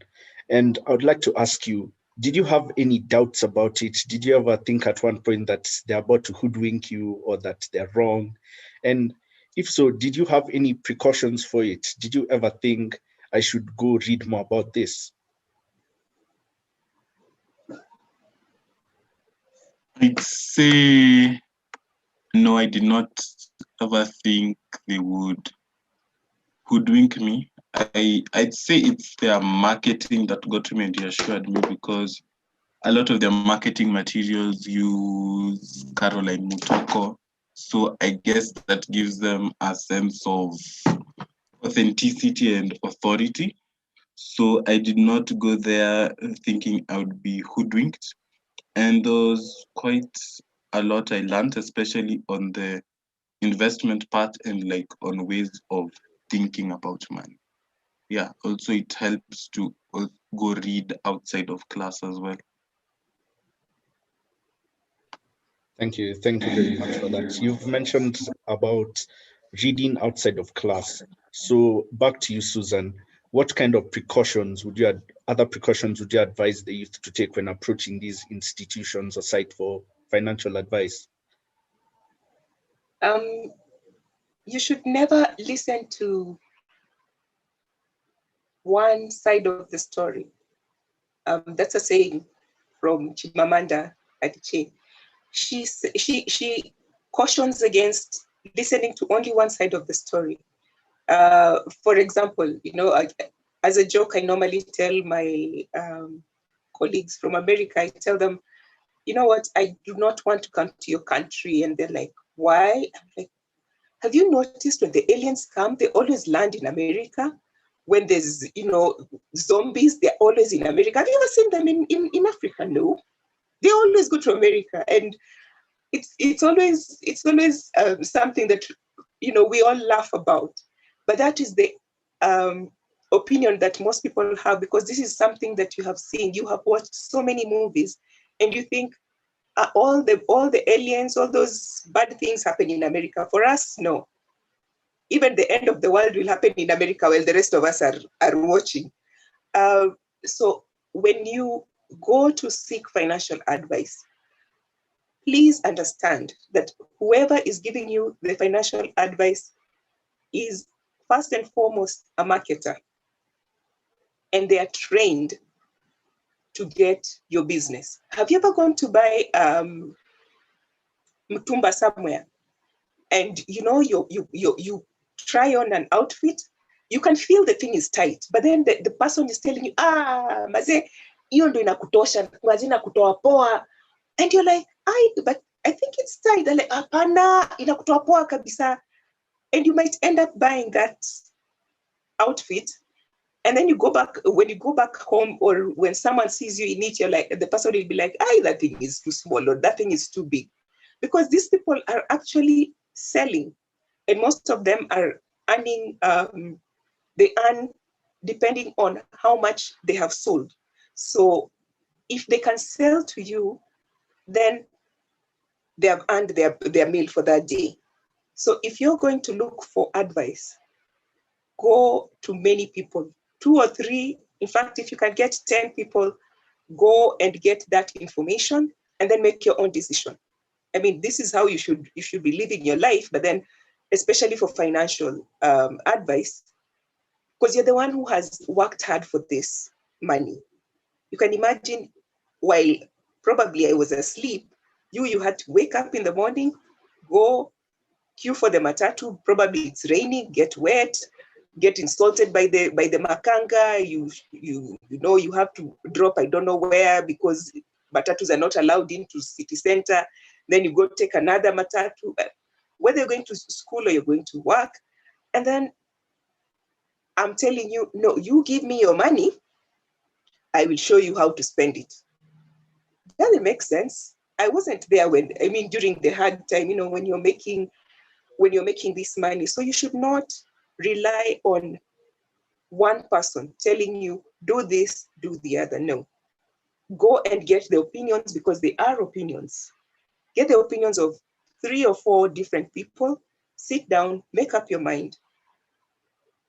and I would like to ask you, did you have any doubts about it? Did you ever think at one point that they're about to hoodwink you or that they're wrong? And if so, did you have any precautions for it? Did you ever think I should go read more about this? I'd say no, I did not ever think they would hoodwink me. I'd say it's their marketing that got me and reassured me, because a lot of their marketing materials use Caroline Mutoko. So I guess that gives them a sense of authenticity and authority. So I did not go there thinking I would be hoodwinked. And there was quite a lot I learned, especially on the investment part and like on ways of thinking about money. Yeah, also it helps to go read outside of class as well. Thank you very much for that. You've mentioned about reading outside of class. So back to you, Susan. What kind of other precautions would you advise the youth to take when approaching these institutions aside for financial advice? You should never listen to one side of the story. That's a saying from Chimamanda Adichie. She cautions against listening to only one side of the story. For example, as a joke, I normally tell my colleagues from America, I tell them, you know what, I do not want to come to your country. And they're like, why? I'm like, have you noticed when the aliens come, they always land in America? When there's, zombies, they're always in America. Have you ever seen them in Africa? No. They always go to America. And it's always something that, we all laugh about. But that is the opinion that most people have, because this is something that you have seen. You have watched so many movies, and you think all the aliens, all those bad things happen in America. For us, no. Even the end of the world will happen in America while the rest of us are watching. So when you go to seek financial advice, please understand that whoever is giving you the financial advice is first and foremost a marketer, and they are trained to get your business. Have you ever gone to buy Mutumba somewhere, and you try on an outfit, you can feel the thing is tight, but then the person is telling you, maze, hiyo ndo inakutosha, ngazina kutoa poa, and you're like, but I think it's tight. They're like, hapana, inakutoa poa kabisa. And you might end up buying that outfit. And then when you go back home, or when someone sees you in it, you're like, the person will be like, that thing is too small, or that thing is too big. Because these people are actually selling. And most of them are earning, they earn depending on how much they have sold. So if they can sell to you, then they have earned their meal for that day. So if you're going to look for advice, go to many people, 2 or 3. In fact, if you can get 10 people, go and get that information and then make your own decision. I mean, this is how you should be living your life, but then especially for financial advice, because you're the one who has worked hard for this money. You can imagine, while probably I was asleep, you had to wake up in the morning, go queue for the matatu, probably it's raining, get wet, get insulted by the makanga, you have to drop I don't know where, because matatus are not allowed into city center. Then you go take another matatu, whether you're going to school or you're going to work. And then I'm telling you, no, you give me your money, I will show you how to spend it. Doesn't make sense. I wasn't there during the hard time, when you're making this money. So you should not rely on one person telling you, do this, do the other. No. Go and get the opinions, because they are opinions. Get the opinions of 3 or 4 different people, sit down, make up your mind.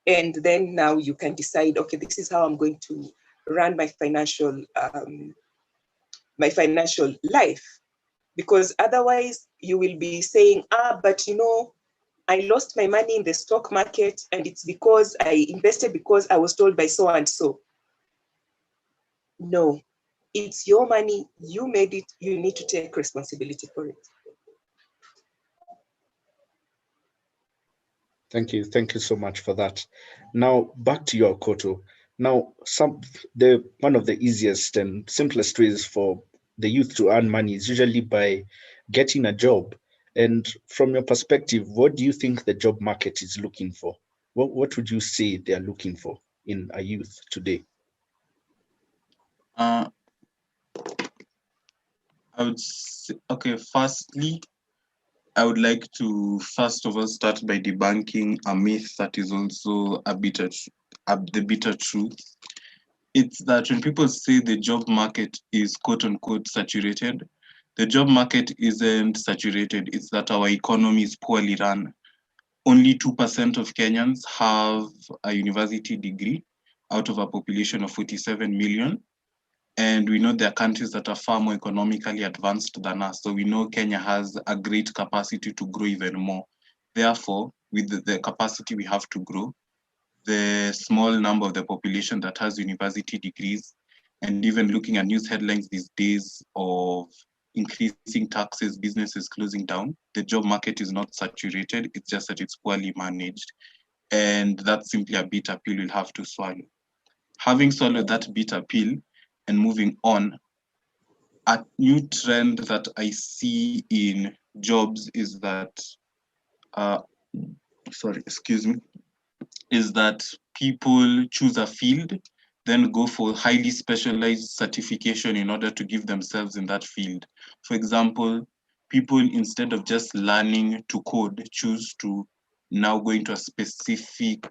And then now you can decide, okay, this is how I'm going to run my financial life. Because otherwise you will be saying, but I lost my money in the stock market, and it's because I invested because I was told by so and so. No, it's your money. You made it. You need to take responsibility for it. Thank you. Thank you so much for that. Now, back to your Koto. Now, one of the easiest and simplest ways for the youth to earn money is usually by getting a job. And from your perspective, what do you think the job market is looking for? What would you say they are looking for in a youth today? I would say, okay, firstly, I would like to first of all start by debunking a myth that is also the bitter truth. It's that when people say the job market is quote unquote saturated, the job market isn't saturated. It's that our economy is poorly run. Only 2% of Kenyans have a university degree out of a population of 47 million. And we know there are countries that are far more economically advanced than us. So we know Kenya has a great capacity to grow even more. Therefore, with the capacity we have to grow, the small number of the population that has university degrees, and even looking at news headlines these days of increasing taxes, businesses closing down, the job market is not saturated. It's just that it's poorly managed. And that's simply a bitter pill we'll have to swallow. Having swallowed that bitter pill and moving on, a new trend that I see in jobs is that, is that people choose a field, then go for highly specialized certification in order to give themselves in that field. For example, people, instead of just learning to code, choose to now go into a specific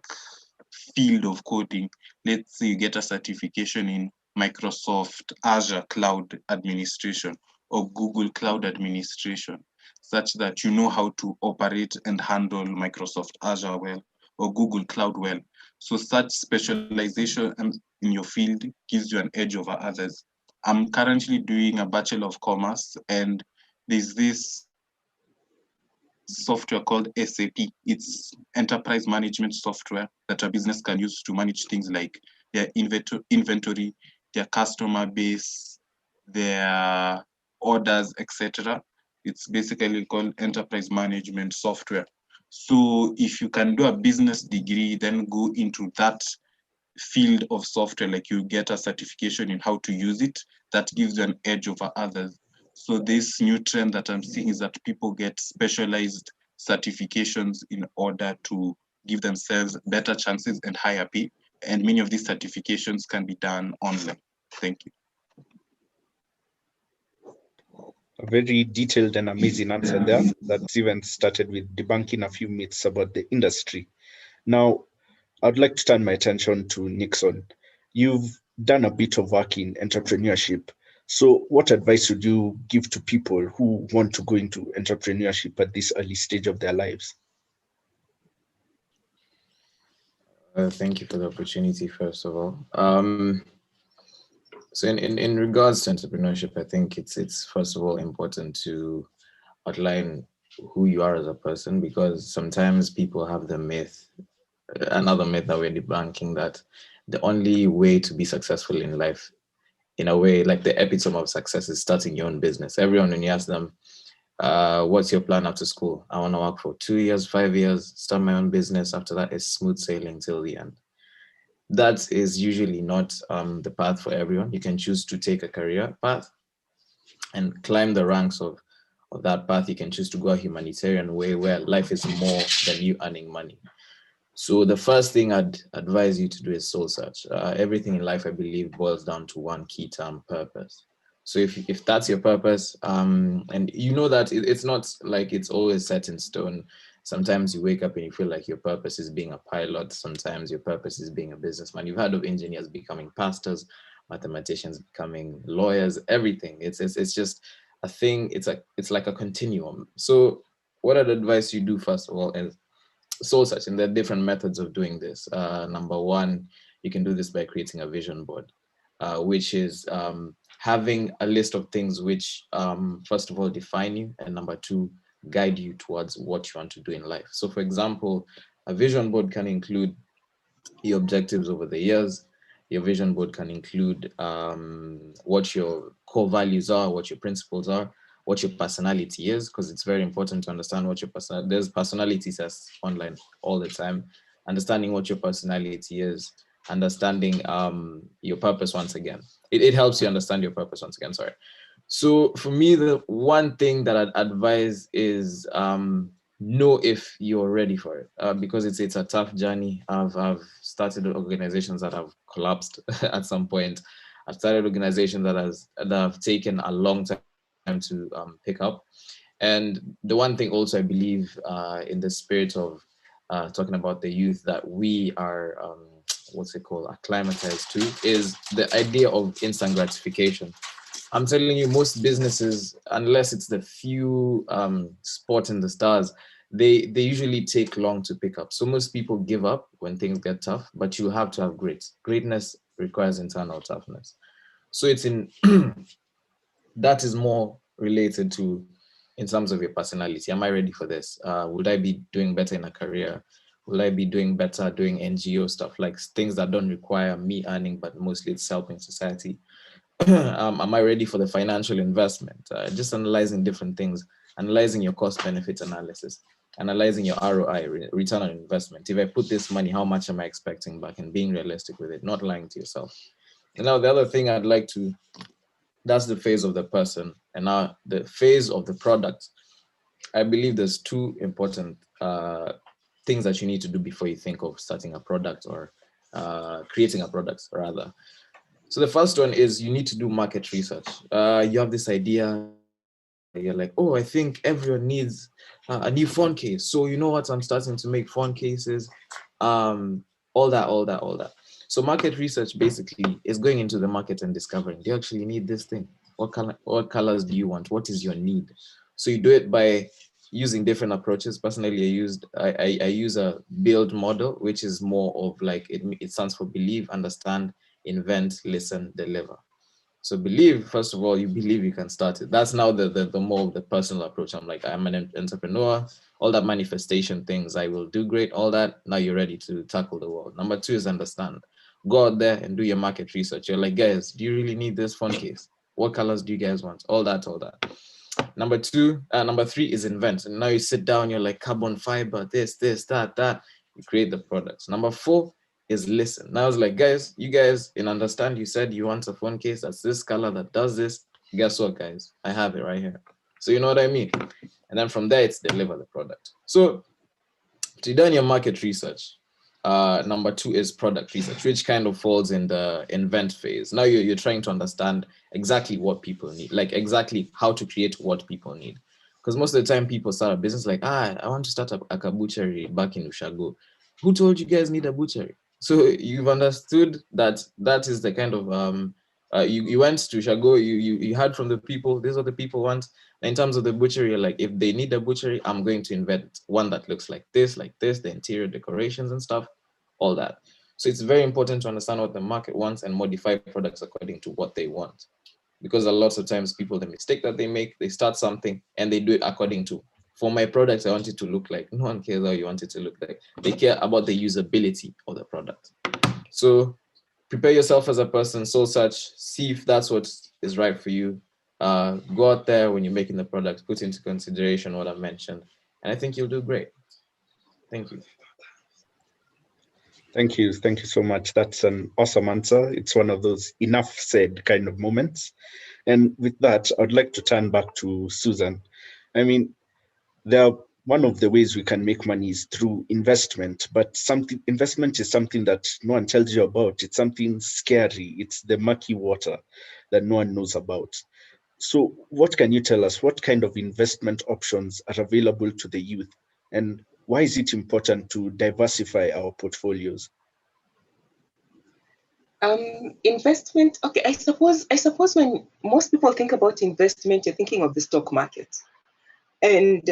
field of coding. Let's say you get a certification in Microsoft Azure Cloud Administration or Google Cloud Administration, such that you know how to operate and handle Microsoft Azure well or Google Cloud well. So such specialization in your field gives you an edge over others. I'm currently doing a Bachelor of Commerce, and there's this software called SAP. It's enterprise management software that a business can use to manage things like their inventory, their customer base, their orders, etc. It's basically called enterprise management software. So if you can do a business degree, then go into that field of software, like you get a certification in how to use it, that gives you an edge over others. So this new trend that I'm seeing is that people get specialized certifications in order to give themselves better chances and higher pay. And many of these certifications can be done online. Thank you. A very detailed and amazing answer there. That's even started with debunking a few myths about the industry. Now, I'd like to turn my attention to Nixon. You've done a bit of work in entrepreneurship. So what advice would you give to people who want to go into entrepreneurship at this early stage of their lives? Thank you for the opportunity, first of all. So in regards to entrepreneurship, I think it's first of all important to outline who you are as a person, because sometimes people have the myth, another myth that we're debunking, that the only way to be successful in life, in a way, like the epitome of success, is starting your own business. Everyone, when you ask them, what's your plan after school? I want to work for 2 years, 5 years, start my own business. After that, it's smooth sailing till the end. That is usually not the path for everyone. You can choose to take a career path and climb the ranks of that path. You can choose to go a humanitarian way where life is more than you earning money. So the first thing I'd advise you to do is soul search. Everything in life, I believe, boils down to one key term: purpose. So if that's your purpose, and you know that it's not like it's always set in stone. Sometimes you wake up and you feel like your purpose is being a pilot. Sometimes your purpose is being a businessman. You've heard of engineers becoming pastors, mathematicians becoming lawyers, everything. It's just a thing. It's like a continuum. So what I'd advise you do first of all is soul search, and there are different methods of doing this. Number one, you can do this by creating a vision board, which is having a list of things which, first of all, define you, and number two, guide you towards what you want to do in life. So for example, a vision board can include your objectives over the years. Your vision board can include what your core values are, what your principles are, what your personality is, because it's very important to understand what your there's personality tests online all the time. Understanding what your personality is, understanding your purpose once again. It helps you understand your purpose once again, sorry. So for me, the one thing that I'd advise is know if you're ready for it, because it's a tough journey. I've started organizations that have collapsed at some point. I've started organizations that have taken a long time to pick up. And the one thing also I believe in the spirit of talking about the youth that we are, what's it called, acclimatized to, is the idea of instant gratification. I'm telling you, most businesses, unless it's the few spot in the stars, they usually take long to pick up. So most people give up when things get tough, but you have to have grit. Greatness requires internal toughness. So it's in, that is more related to, in terms of your personality. Am I ready for this? Would I be doing better in a career? Will I be doing better doing NGO stuff, like things that don't require me earning, but mostly it's helping society? Am I ready for the financial investment? Just analyzing different things, analyzing your cost benefit analysis, analyzing your ROI, return on investment. If I put this money, how much am I expecting back, and being realistic with it, not lying to yourself. And now the other thing I'd like to, that's the phase of the person. And now the phase of the product, I believe there's two important things that you need to do before you think of starting a product or creating a product rather. So the first one is you need to do market research. You have this idea, you're like, oh, I think everyone needs a new phone case. So you know what, I'm starting to make phone cases, all that. So market research basically is going into the market and discovering, do you actually need this thing? What colors do you want? What is your need? So you do it by using different approaches. Personally, I use a build model, which is more of like, it stands for believe, understand, invent, listen, deliver. So believe, first of all, you believe you can start it. That's now the more of the personal approach. I'm like, I'm an entrepreneur, all that manifestation things, I will do great, all that. Now you're ready to tackle the world. Number two is understand. Go out there and do your market research. You're like, guys, do you really need this phone case? What colors do you guys want? All that. Number three is invent. And now you sit down, you're like, carbon fiber, this, that. You create the products. Number four is listen. Now I was like, guys, you guys in understand, you said you want a phone case that's this color that does this. Guess what, guys? I have it right here. So you know what I mean? And then from there, it's deliver the product. So to done your market research, number two is product research, which kind of falls in the invent phase. Now you're trying to understand exactly what people need, like exactly how to create what people need. Because most of the time people start a business like, I want to start a butchery back in Ushago. Who told you guys need a butchery? So you've understood that is the kind of, you went to Ushago, you heard from the people, this is what the people want. In terms of the butchery, like if they need a butchery, I'm going to invent one that looks like this, the interior decorations and stuff, all that. So it's very important to understand what the market wants and modify products according to what they want. Because a lot of times people, the mistake that they make, they start something and they do it according to, for my products, I want it to look like. No one cares how you want it to look like. They care about the usability of the product. So prepare yourself as a person, soul search, see if that's what is right for you. Go out there when you're making the product, put into consideration what I mentioned, and I think you'll do great. Thank you. Thank you so much. That's an awesome answer. It's one of those enough said kind of moments. And with that, I'd like to turn back to Susan. I mean, there are one of the ways we can make money is through investment, but investment is something that no one tells you about. It's something scary. It's the murky water that no one knows about. So what can you tell us? What kind of investment options are available to the youth? And why is it important to diversify our portfolios? Investment. Okay, I suppose when most people think about investment, you're thinking of the stock market. And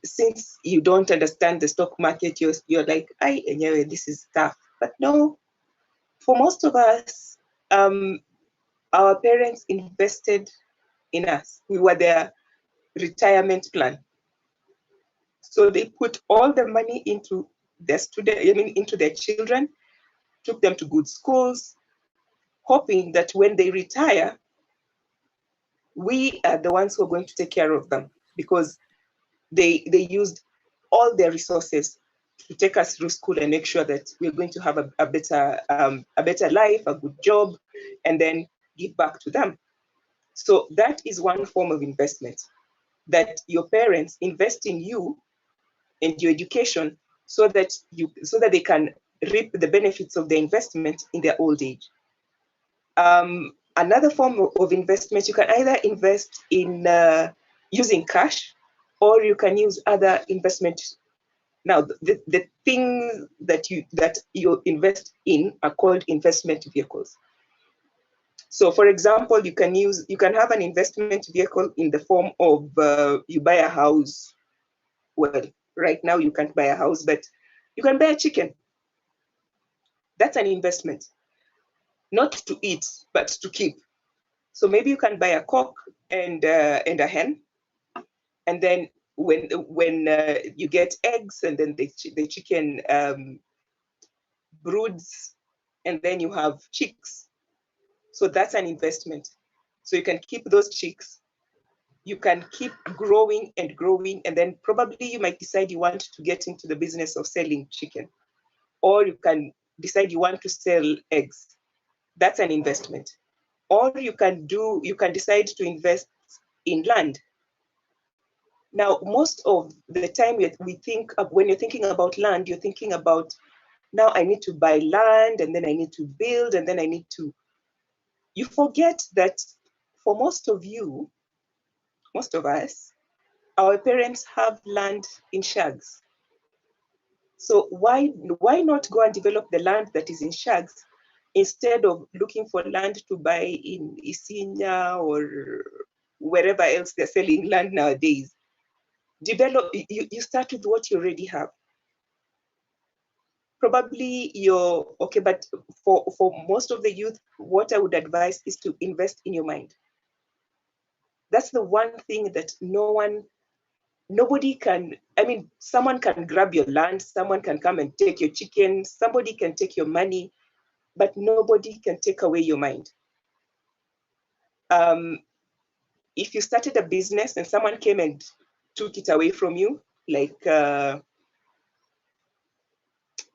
since you don't understand the stock market, you're like, anyway, this is tough. But no, for most of us, our parents invested in us. We were their retirement plan. So they put all the money into their into their children, took them to good schools, hoping that when they retire, we are the ones who are going to take care of them, because they used all their resources to take us through school and make sure that we're going to have a better life, a good job, and then give back to them. So that is one form of investment, that your parents invest in you and your education so that they can reap the benefits of the investment in their old age. Another form of investment, you can either invest in using cash, or you can use other investment. Now, the things that you invest in are called investment vehicles. So, for example, you can have an investment vehicle in the form of you buy a house. Well, right now you can't buy a house, but you can buy a chicken. That's an investment, not to eat, but to keep. So maybe you can buy a cock and a hen, and then when you get eggs, and then the chicken broods, and then you have chicks. So that's an investment. So you can keep those chicks. You can keep growing and growing, and then probably you might decide you want to get into the business of selling chicken, or you can decide you want to sell eggs. That's an investment. Or you can decide to invest in land. Now, most of the time when you're thinking about land, you're thinking about, now I need to buy land, and then I need to build, and then you forget that for most of us, our parents have land in shags. So why not go and develop the land that is in shags, instead of looking for land to buy in Isinya or wherever else they're selling land nowadays? You start with what you already have. Probably okay, but for most of the youth, what I would advise is to invest in your mind. That's the one thing that nobody can, someone can grab your land, someone can come and take your chicken, somebody can take your money, but nobody can take away your mind. If you started a business and someone came and took it away from you, like,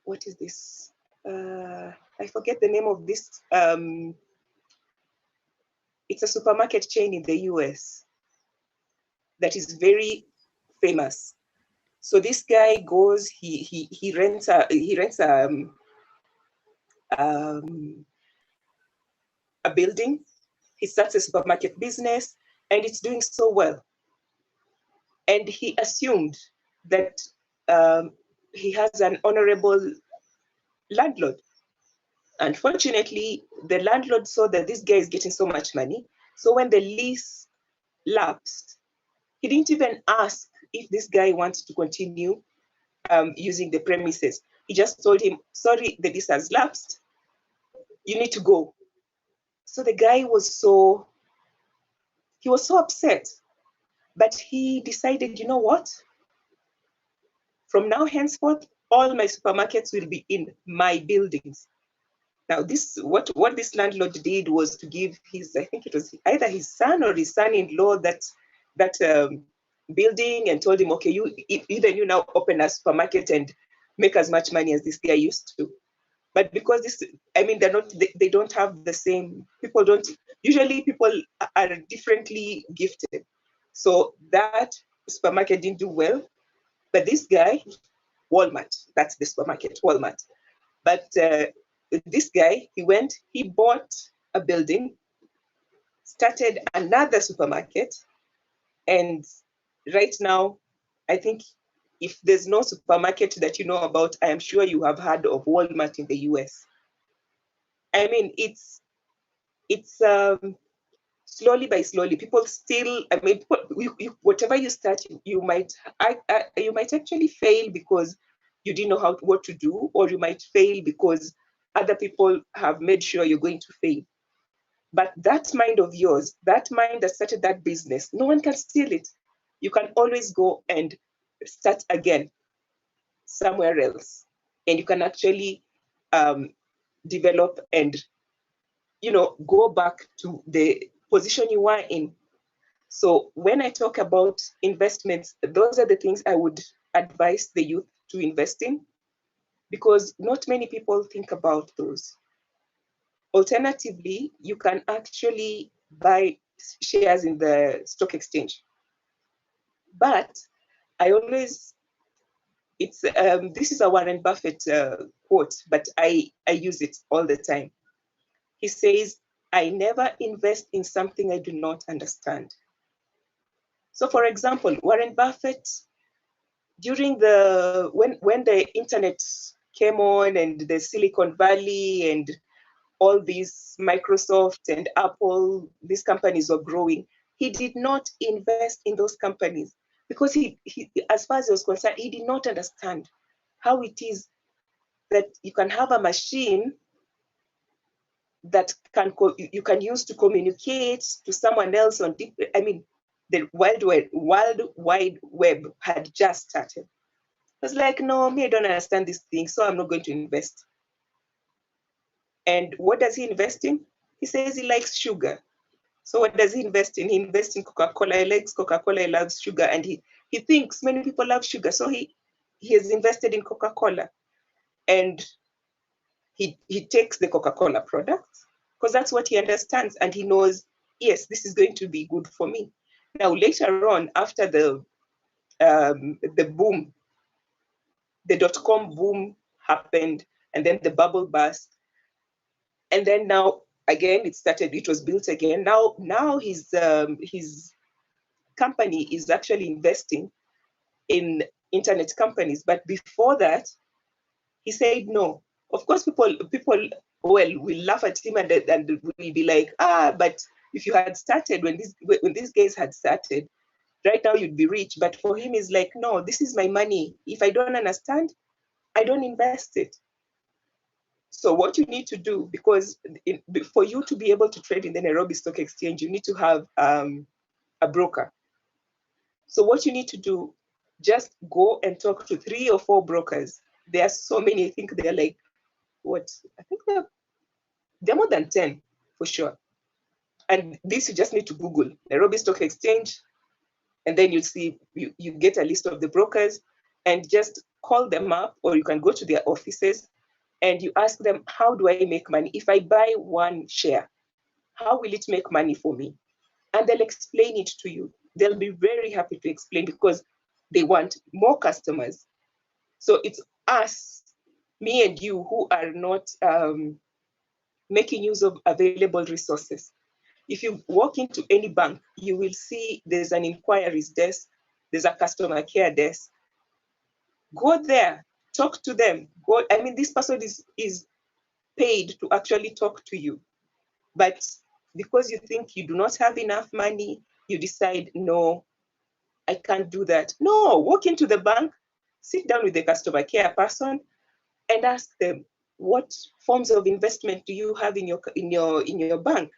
what is this? I forget the name of this. It's a supermarket chain in the US that is very famous. So this guy goes, he rents a building. He starts a supermarket business, and it's doing so well. And he assumed that he has an honorable landlord. Unfortunately, the landlord saw that this guy is getting so much money. So when the lease lapsed, he didn't even ask if this guy wants to continue using the premises. He just told him, sorry, the lease has lapsed. You need to go. So the guy was so upset. But he decided, you know what? From now henceforth, all my supermarkets will be in my buildings. Now, what this landlord did was to give I think it was either his son or his son-in-law that building, and told him, okay, you now open a supermarket and make as much money as this guy used to. But because they don't have the same, usually people are differently gifted. So that supermarket didn't do well. But this guy, Walmart, that's the supermarket, Walmart. But this guy, he bought a building, started another supermarket, and right now, I think if there's no supermarket that you know about, I am sure you have heard of Walmart in the US. I mean, it's slowly by slowly, people still, I mean, whatever you start, you might actually fail because you didn't know what to do, or you might fail because other people have made sure you're going to fail. But that mind of yours, that mind that started that business, no one can steal it. You can always go and start again somewhere else, and you can actually develop and, you know, go back to the position you were in. So when I talk about investments, those are the things I would advise the youth to invest in, because not many people think about those. Alternatively, you can actually buy shares in the stock exchange. But I always, this is a Warren Buffett quote, but I use it all the time. He says, I never invest in something I do not understand. So for example, Warren Buffett, during when the internet came on and the Silicon Valley and all these Microsoft and Apple, these companies were growing, he did not invest in those companies because he as far as he was concerned, he did not understand how it is that you can have a machine that you can use to communicate to someone else on deep, I mean, the World Wide Web had just started. I was like, no, me, I don't understand this thing, so I'm not going to invest. And what does he invest in? He says he likes sugar. So what does he invest in? He invests in Coca-Cola. He likes Coca-Cola, he loves sugar, and he thinks many people love sugar. So he has invested in Coca-Cola. And he takes the Coca-Cola products because that's what he understands, and he knows, yes, this is going to be good for me. Now, later on, after the boom, the dot-com boom happened, and then the bubble burst, and then now again it was built again. Now his company is actually investing in internet companies, but before that, he said no. Of course, people will laugh at him and will be like, but if you had started when these guys had started, right now you'd be rich. But for him, it's like, no, this is my money. If I don't understand, I don't invest it. So what you need to do, because for you to be able to trade in the Nairobi Stock Exchange, you need to have a broker. So what you need to do, just go and talk to 3 or 4 brokers. There are so many, I think they're like, I think they're more than 10 for sure. And this you just need to Google Nairobi Stock Exchange, and then you see, you get a list of the brokers and just call them up, or you can go to their offices and you ask them, how do I make money? If I buy 1 share, how will it make money for me? And they'll explain it to you. They'll be very happy to explain because they want more customers. So it's us, me and you, who are not making use of available resources. If you walk into any bank, you will see there's an inquiries desk, there's a customer care desk. Go there, talk to them. This person is paid to actually talk to you. But because you think you do not have enough money, you decide, no, I can't do that. No, walk into the bank, sit down with the customer care person and ask them, what forms of investment do you have in your bank?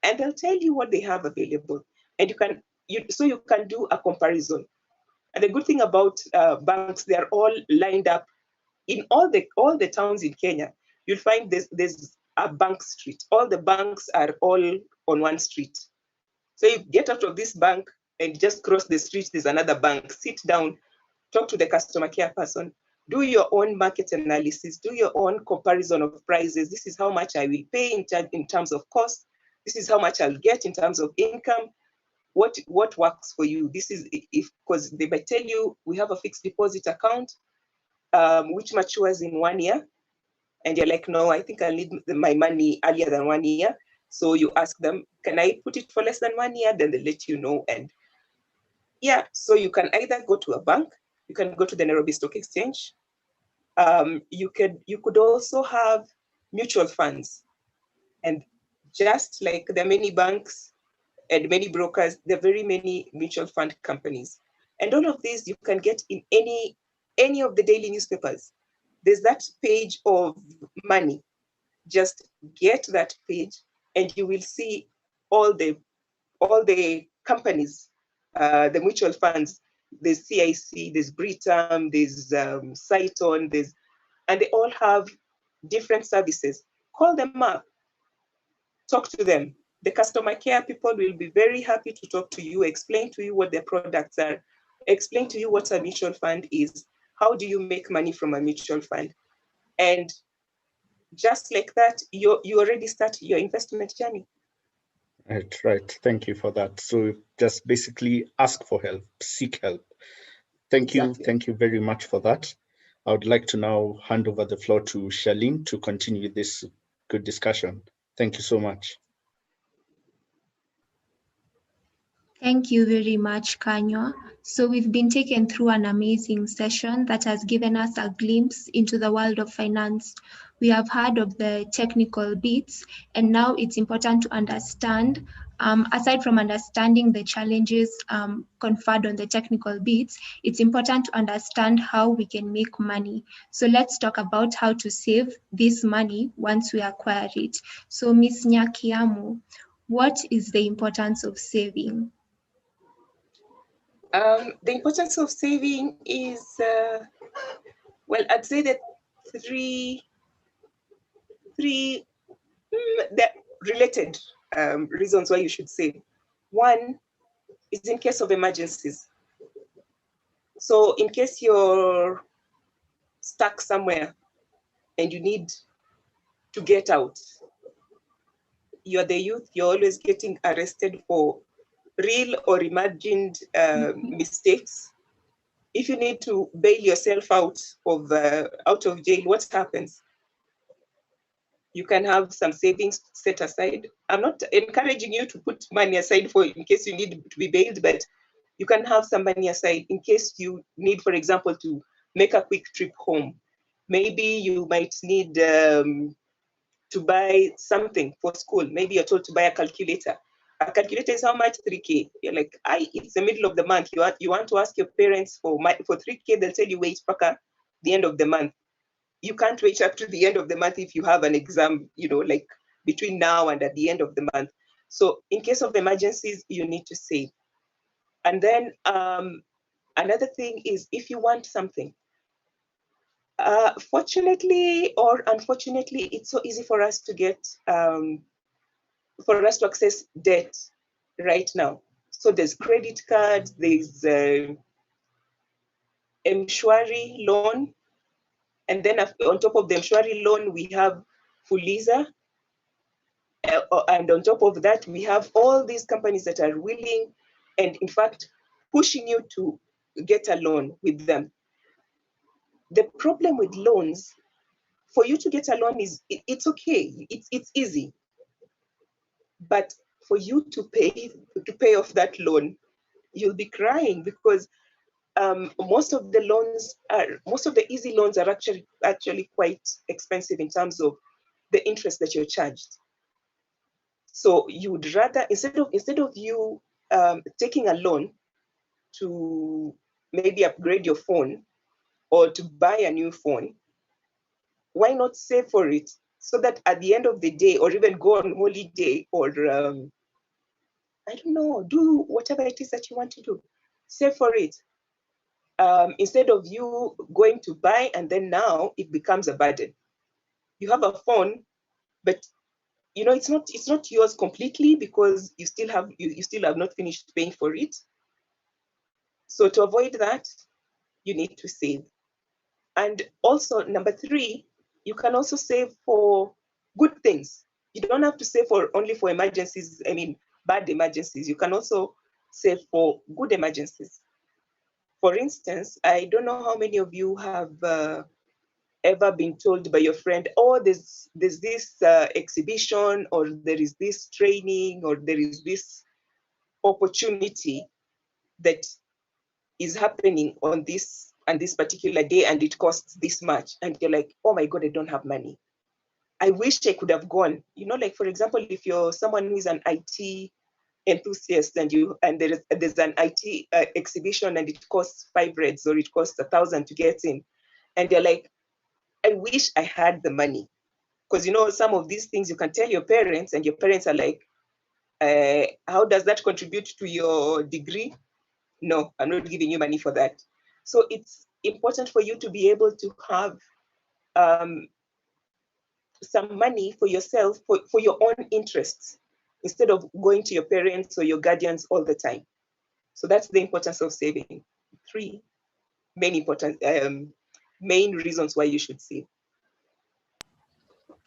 And they'll tell you what they have available. And you can do a comparison. And the good thing about banks, they are all lined up in all the towns in Kenya. You'll find there's a bank street. All the banks are all on one street. So you get out of this bank and just cross the street, there's another bank. Sit down, talk to the customer care person, do your own market analysis, do your own comparison of prices. This is how much I will pay in terms of cost. This is how much I'll get in terms of income. what works for you. This is if, because they might tell you we have a fixed deposit account which matures in 1 year, and you're like, no, I think I need my money earlier than 1 year. So you ask them, can I put it for less than 1 year? Then they let you know. And yeah, so you can either go to a bank, you can go to the Nairobi Stock Exchange. You could also have mutual funds. And just like there are many banks and many brokers, there are very many mutual fund companies. And all of these you can get in any of the daily newspapers. There's that page of money. Just get that page and you will see all the companies, the mutual funds. There's CIC, there's Britam, there's Saiton, and they all have different services. Call them up, talk to them. The customer care people will be very happy to talk to you, explain to you what their products are, explain to you what a mutual fund is, how do you make money from a mutual fund. And just like that, you already start your investment journey. Right. Thank you for that. So just basically ask for help, seek help. Thank you. Exactly. Thank you very much for that. I would like to now hand over the floor to Charlene to continue this good discussion. Thank you so much. Thank you very much, Kanywa. So we've been taken through an amazing session that has given us a glimpse into the world of finance. We have heard of the technical bits, and now it's important to understand, aside from understanding the challenges conferred on the technical bits, it's important to understand how we can make money. So let's talk about how to save this money once we acquire it. So Ms. Nyakiamu, what is the importance of saving? The importance of saving is, well, I'd say that three related reasons why you should save. One is in case of emergencies. So in case you're stuck somewhere and you need to get out, you're the youth, you're always getting arrested for real or imagined mistakes. If you need to bail yourself out of jail, what happens? You can have some savings set aside. I'm not encouraging you to put money aside for in case you need to be bailed, but you can have some money aside in case you need, for example, to make a quick trip home. Maybe you might need to buy something for school. Maybe you're told to buy a calculator. A calculator is how much? 3K. You're like, it's the middle of the month. You want to ask your parents for 3K, they'll tell you wait paka the end of the month. You can't wait up to the end of the month if you have an exam, like between now and at the end of the month. So in case of emergencies, you need to save. And then another thing is if you want something, fortunately or unfortunately, it's so easy for us to get, for us to access debt right now. So there's credit cards, there's M-Shwari loan, and then on top of the M-Shwari loan, we have Fuliza. And on top of that, we have all these companies that are willing and in fact, pushing you to get a loan with them. The problem with loans, for you to get a loan is, it's okay, it's easy. But for you to pay off that loan, you'll be crying because most of the easy loans are actually quite expensive in terms of the interest that you're charged. So you would rather, instead of you taking a loan to maybe upgrade your phone or to buy a new phone, why not save for it so that at the end of the day, or even go on holiday, or I don't know, do whatever it is that you want to do, save for it. Instead of you going to buy and then now it becomes a burden. You have a phone, but it's not yours completely because you still have not finished paying for it. So to avoid that, you need to save. And also number 3, you can also save for good things. You don't have to save only for emergencies, bad emergencies. You can also save for good emergencies. For instance, I don't know how many of you have ever been told by your friend, oh, there's this exhibition, or there is this training, or there is this opportunity that is happening on this and this particular day, and it costs this much. And you're like, oh my God, I don't have money. I wish I could have gone. You know, like, for example, if you're someone who is an IT enthusiast and there's an IT exhibition and it costs 5 reds or it costs 1,000 to get in, and you're like, I wish I had the money. Because, you know, some of these things you can tell your parents, and your parents are like, how does that contribute to your degree? No, I'm not giving you money for that. So it's important for you to be able to have some money for yourself, for your own interests, instead of going to your parents or your guardians all the time. So that's the importance of saving. 3 main reasons why you should save.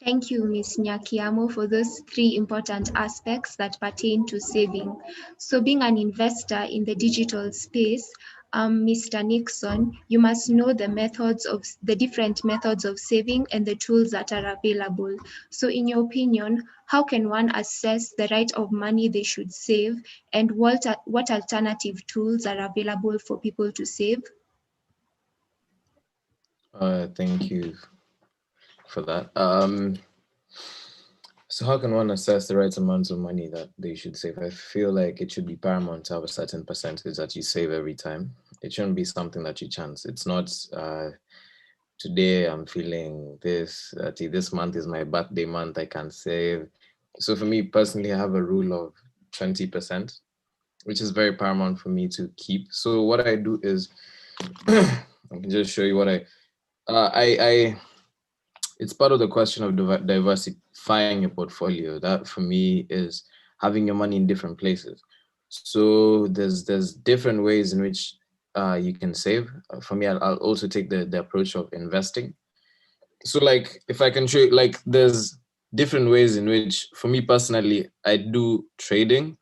Thank you, Ms. Nyakiamo, for those 3 important aspects that pertain to saving. So being an investor in the digital space, Mr. Nixon, you must know the different methods of saving and the tools that are available. So in your opinion, how can one assess the rate of money they should save, and what alternative tools are available for people to save? Thank you for that. So how can one assess the right amount of money that they should save? I feel like it should be paramount to have a certain percentage that you save every time. It shouldn't be something that you chance. It's not today I'm feeling this, this month is my birthday month, I can save. So for me personally, I have a rule of 20%, which is very paramount for me to keep. So what I do is, I can just show you what it's part of the question of diversifying your portfolio. That for me is having your money in different places. So there's different ways in which you can save. For me, I'll also take the approach of investing. So like, if I can show you, like, there's different ways in which, for me personally, I do trading.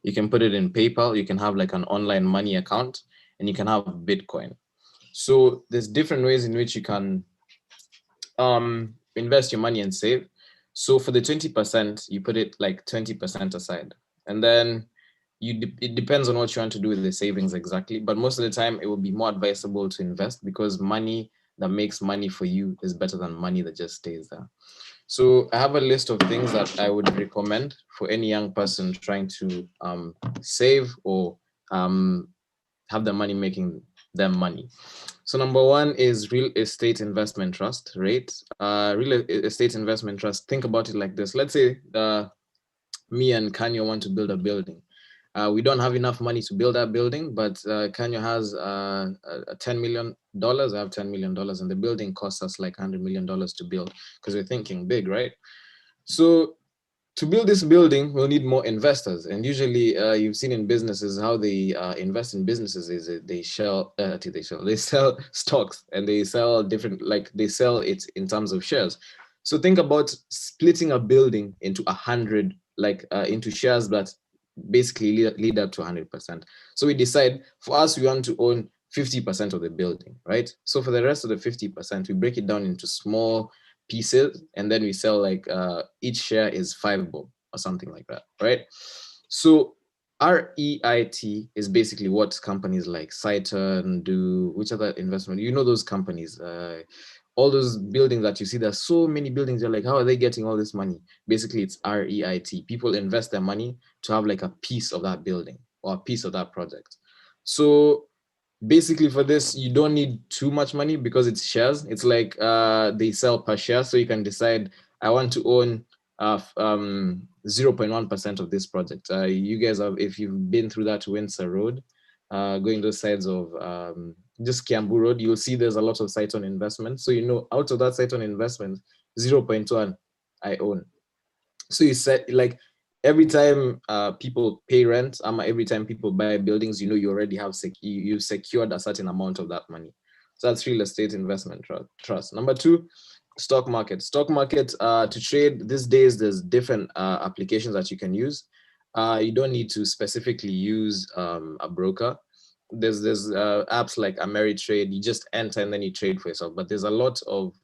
You can put it in PayPal, you can have like an online money account, and you can have Bitcoin. So there's different ways in which you can invest your money and save. So for the 20%, you put it like 20% aside, and then it depends on what you want to do with the savings exactly. But most of the time, it will be more advisable to invest, because money that makes money for you is better than money that just stays there. So I have a list of things that I would recommend for any young person trying to save or have their money making them money. So number 1 is real estate investment trust, right? Real estate investment trust, think about it like this. Let's say me and Kanyo want to build a building. We don't have enough money to build that building, but Kanyo has $10 million. I have $10 million, and the building costs us like $100 million to build, because we're thinking big, right? So to build this building, we'll need more investors. And usually you've seen in businesses how they invest in businesses is they sell stocks, and they sell different, like they sell it in terms of shares. So think about splitting a building into 100, into shares that basically lead up to 100%. So we decide, for us, we want to own 50% of the building, right? So for the rest of the 50%, we break it down into small pieces, and then we sell like each share is 5 bob or something like that, right? So REIT is basically what companies like Saturn do. Which other investment? You know those companies, all those buildings that you see. There's so many buildings. You're like, how are they getting all this money? Basically, it's REIT. People invest their money to have like a piece of that building or a piece of that project. So basically for this, you don't need too much money, because it's shares. It's like they sell per share. So you can decide, I want to own 0.1% of this project. You guys have, if you've been through that Windsor Road, going those sides of just Kiambu Road, you'll see there's a lot of sites on investment. So, you know, out of that site on investment, 0.1 I own. So you said, like, every time people pay rent, every time people buy buildings, you know, you already have you secured a certain amount of that money. So that's real estate investment trust. Number 2, stock market. Stock market, to trade these days, there's different applications that you can use. You don't need to specifically use a broker. There's apps like Ameritrade. You just enter and then you trade for yourself. But there's a lot of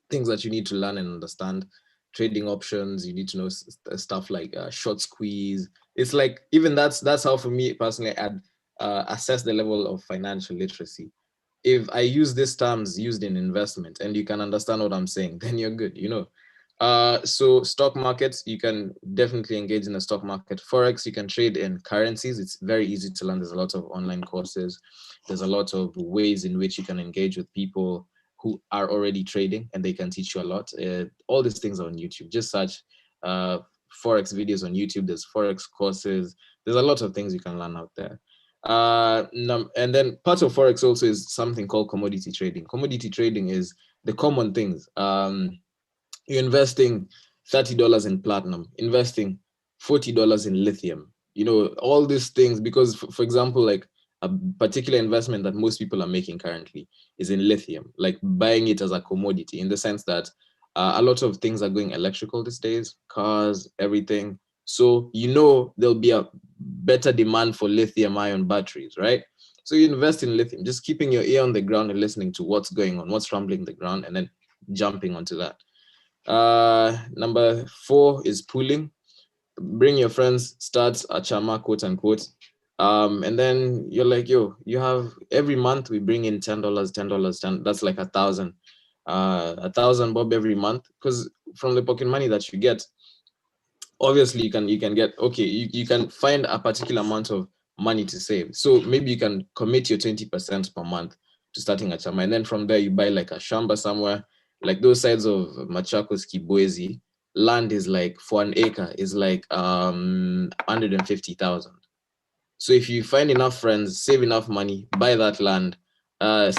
things that you need to learn and understand. Trading options, you need to know stuff like short squeeze. It's like, even that's how, for me personally, I'd assess the level of financial literacy. If I use these terms used in investment and you can understand what I'm saying, then you're good, you know. So stock markets, you can definitely engage in the stock market. Forex, you can trade in currencies. It's very easy to learn. There's a lot of online courses. There's a lot of ways in which you can engage with people who are already trading, and they can teach you a lot. All these things are on YouTube. Just search Forex videos on YouTube. There's Forex courses. There's a lot of things you can learn out there. And then part of Forex also is something called commodity trading. Commodity trading is the common things. You're investing $30 in platinum, investing $40 in lithium, you know, all these things, because for example, like a particular investment that most people are making currently is in lithium, like buying it as a commodity, in the sense that a lot of things are going electrical these days, cars, everything. So, you know, there'll be a better demand for lithium ion batteries, right? So you invest in lithium, just keeping your ear on the ground and listening to what's going on, what's rumbling the ground, and then jumping onto that. Number 4 is pooling. Bring your friends, start a chama, quote unquote. And then you're like, yo, you have, every month we bring in $10, that's like 1,000. 1,000 bob every month, because from the pocket money that you get, obviously you can get, okay, you can find a particular amount of money to save. So maybe you can commit your 20% per month to starting a chama, and then from there you buy like a shamba somewhere, like those sides of Machakos, Kibwezi. Land is like, for an acre is like 150,000. So if you find enough friends, save enough money, buy that land,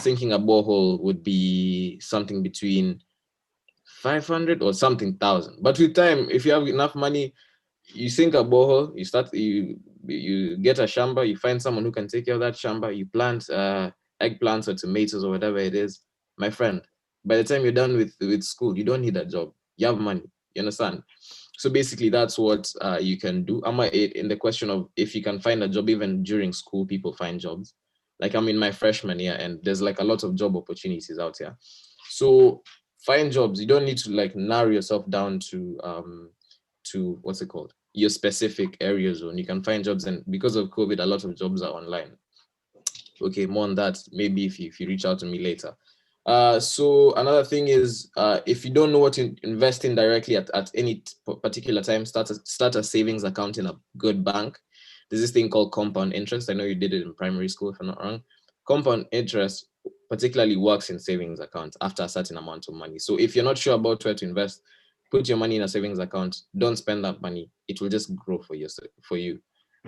sinking a borehole would be something between 500 or something thousand. But with time, if you have enough money, you sink a borehole, you get a shamba, you find someone who can take care of that shamba, you plant eggplants or tomatoes or whatever it is. My friend, by the time you're done with school, you don't need a job. You have money. You understand? So basically, that's what you can do. I'm in the question of if you can find a job. Even during school, people find jobs. Like I'm in my freshman year, and there's like a lot of job opportunities out here. So find jobs. You don't need to like narrow yourself down to what's it called, your specific area zone. You can find jobs, and because of COVID, a lot of jobs are online. Okay, more on that maybe if you reach out to me later. So another thing is, if you don't know what to invest in directly at any particular time, start a savings account in a good bank. There's this thing called compound interest. I know you did it in primary school, if I'm not wrong. Compound interest particularly works in savings accounts after a certain amount of money. So if you're not sure about where to invest, put your money in a savings account. Don't spend that money. It will just grow for you. The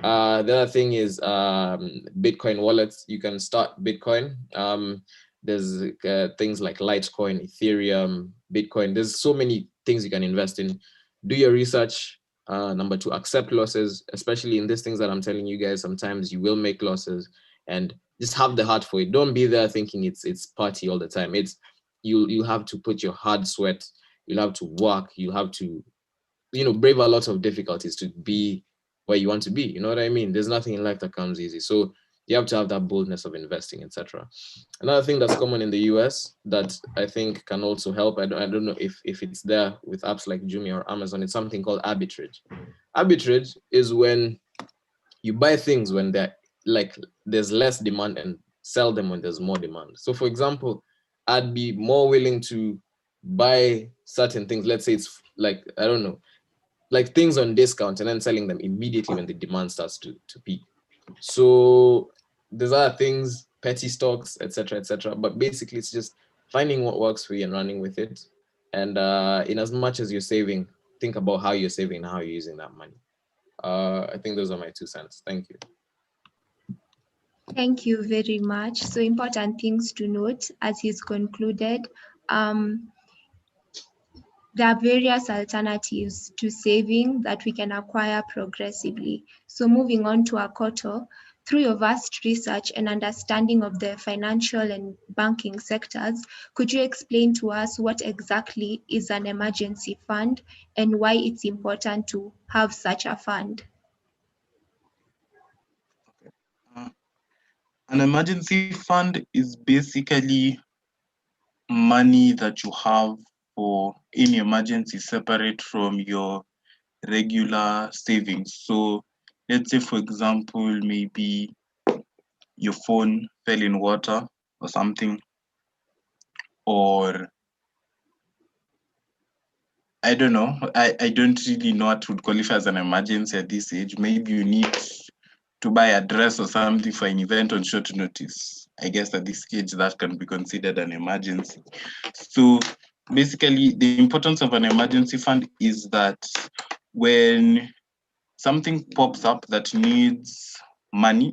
other thing is Bitcoin wallets. You can start Bitcoin. There's things like Litecoin, Ethereum, Bitcoin. There's so many things you can invest in. Do your research. Number 2, accept losses, especially in these things that I'm telling you guys. Sometimes you will make losses, and just have the heart for it. Don't be there thinking it's party all the time. It's you have to put your hard sweat. You'll have to work. You'll have to, brave a lot of difficulties to be where you want to be. You know what I mean? There's nothing in life that comes easy. So you have to have that boldness of investing, etc. Another thing that's common in the US that I think can also help, I don't know if it's there with apps like Jumia or Amazon, it's something called arbitrage. Arbitrage is when you buy things when there's less demand and sell them when there's more demand. So for example, I'd be more willing to buy certain things. Let's say it's like, I don't know, like things on discount and then selling them immediately when the demand starts to peak. So there's other things, petty stocks, etc., but basically it's just finding what works for you and running with it. And in as much as you're saving, think about how you're saving and how you're using that money. I think those are my 2 cents. Thank you. Thank you very much. So important things to note as he's concluded. There are various alternatives to saving that we can acquire progressively. So moving on to Akoto, Through your vast research and understanding of the financial and banking sectors, could you explain to us what exactly is an emergency fund and why it's important to have such a fund? An emergency fund is basically money that you have for any emergency separate from your regular savings. So let's say, for example, maybe your phone fell in water or something, or I don't know. I don't really know what would qualify as an emergency at this age. Maybe you need to buy a dress or something for an event on short notice. I guess at this age that can be considered an emergency. So basically, the importance of an emergency fund is that when something pops up that needs money,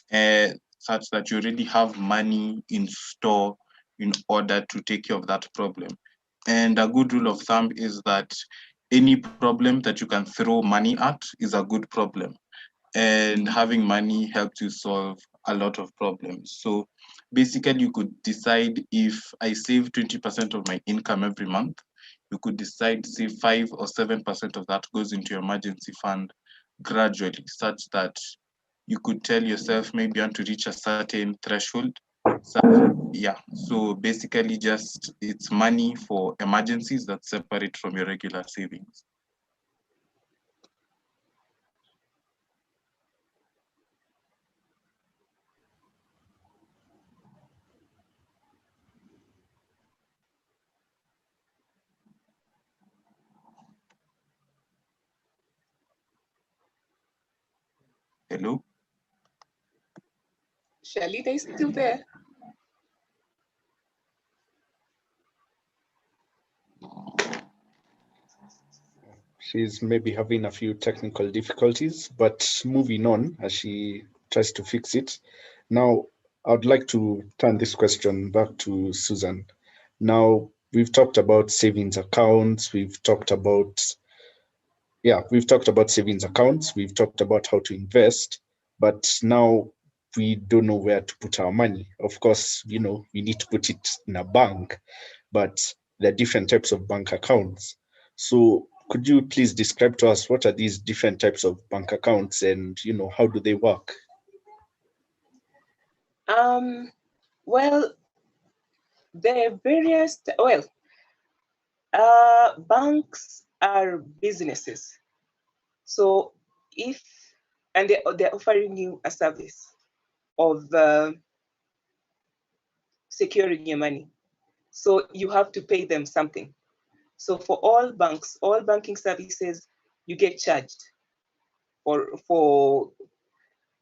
such that you already have money in store in order to take care of that problem. And a good rule of thumb is that any problem that you can throw money at is a good problem. And having money helps you solve a lot of problems. So basically, you could decide, if I save 20% of my income every month, you could decide, say 5 or 7% of that goes into your emergency fund gradually, such that you could tell yourself maybe you want to reach a certain threshold. So basically just it's money for emergencies that's separate from your regular savings. Hello? Shalita is still there. She's maybe having a few technical difficulties, but moving on as she tries to fix it. Now, I'd like to turn this question back to Susan. Now, we've talked about savings accounts, we've talked about savings accounts, we've talked about how to invest, but now we don't know where to put our money. Of course, we need to put it in a bank, but there are different types of bank accounts. So could you please describe to us what are these different types of bank accounts and how do they work? Well, there are various, banks are businesses. So they're offering you a service of securing your money. So you have to pay them something. So for all banks, all banking services, you get charged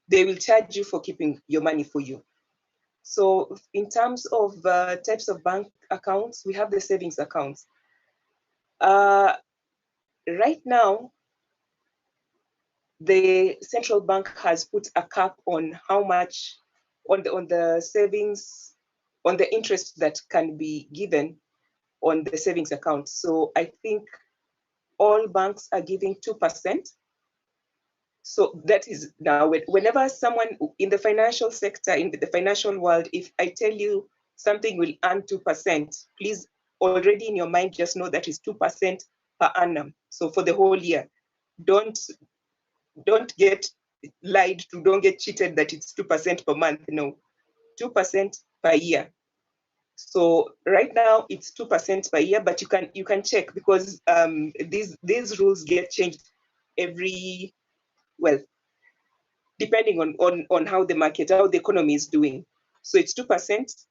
they will charge you for keeping your money for you. So in terms of types of bank accounts, we have the savings accounts. Right now, the central bank has put a cap on how much on the savings, on the interest that can be given on the savings account. So I think all banks are giving 2%. So that is now, whenever someone in the financial sector, in the financial world, if I tell you something will earn 2%, please already in your mind just know that is 2% per annum. So for the whole year, don't get lied to, don't get cheated that it's 2% per month. No, 2% per year. So right now it's 2% per year, but you can check because these rules get changed depending on how the economy is doing. So it's 2%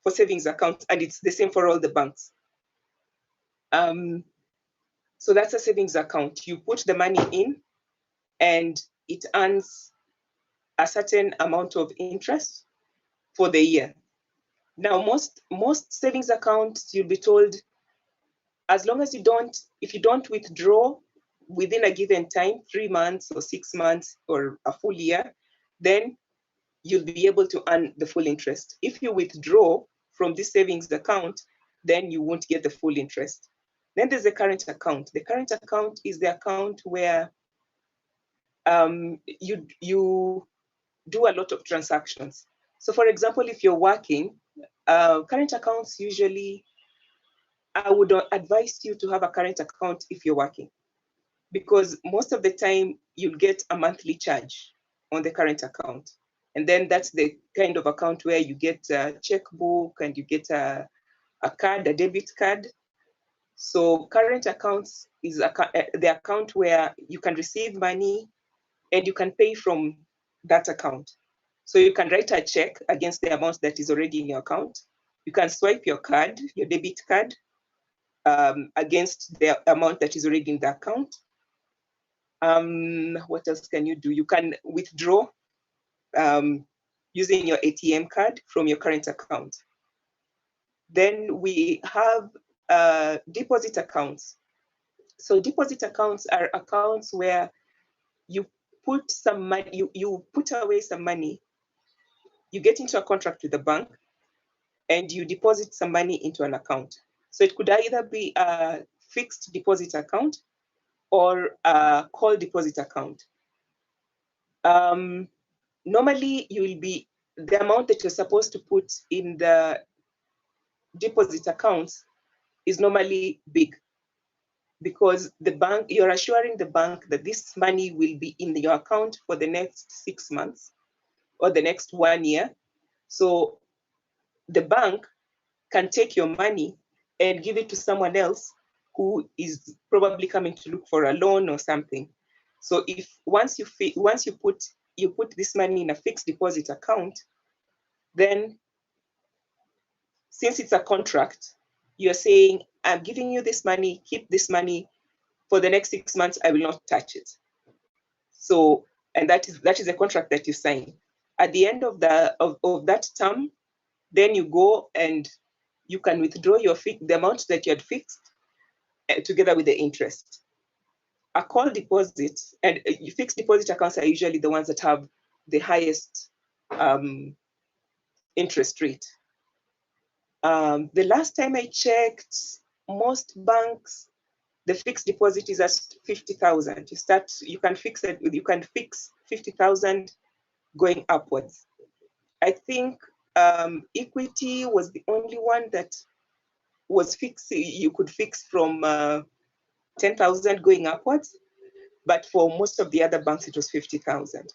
for savings accounts, and it's the same for all the banks. So that's a savings account. You put the money in, and it earns a certain amount of interest for the year. Now, most savings accounts, you'll be told, as long as if you don't withdraw within a given time, 3 months or 6 months or a full year, then you'll be able to earn the full interest. If you withdraw from this savings account, then you won't get the full interest. Then there's the current account. The current account is the account where do a lot of transactions. So for example, if you're working, current accounts usually, I would advise you to have a current account if you're working, because most of the time you'll get a monthly charge on the current account. And then that's the kind of account where you get a checkbook and you get a card, a debit card. So current accounts is the account where you can receive money and you can pay from that account. So you can write a check against the amount that is already in your account. You can swipe your card, your debit card, against the amount that is already in the account. What else can you do? You can withdraw using your ATM card from your current account. Then we have deposit accounts. So deposit accounts are accounts where you put some money, you put away some money, you get into a contract with the bank, and you deposit some money into an account. So it could either be a fixed deposit account or a call deposit account. Normally, you will be, the amount that you're supposed to put in the deposit accounts is normally big, because the bank, you're assuring the bank that this money will be in your account for the next 6 months or the next 1 year. So the bank can take your money and give it to someone else who is probably coming to look for a loan or something. So if once you put this money in a fixed deposit account, then since it's a contract, you're saying, I'm giving you this money, keep this money for the next 6 months, I will not touch it. So, and that is a contract that you sign. At the end of that term, then you go and you can withdraw the amount that you had fixed together with the interest. A call deposit and fixed deposit accounts are usually the ones that have the highest interest rate. The last time I checked, most banks, the fixed deposit is at 50,000. You can fix 50,000 going upwards. I think Equity was the only one that was fixed. You could fix from 10,000 going upwards, but for most of the other banks, it was 50,000.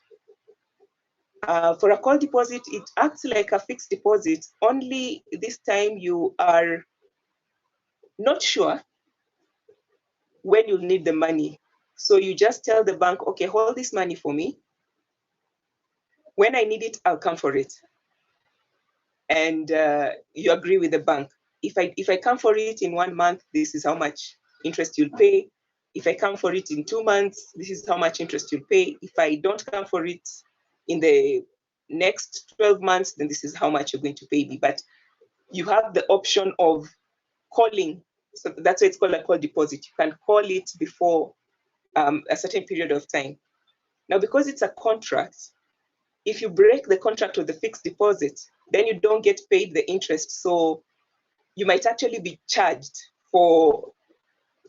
For a call deposit, it acts like a fixed deposit, only this time you are not sure when you'll need the money. So you just tell the bank, okay, hold this money for me. When I need it, I'll come for it. And you agree with the bank. If I come for it in 1 month, this is how much interest you'll pay. If I come for it in 2 months, this is how much interest you'll pay. If I don't come for it in the next 12 months, then this is how much you're going to pay me. But you have the option of calling. So that's why it's called a call deposit. You can call it before a certain period of time. Now, because it's a contract, if you break the contract with the fixed deposit, then you don't get paid the interest. So you might actually be charged for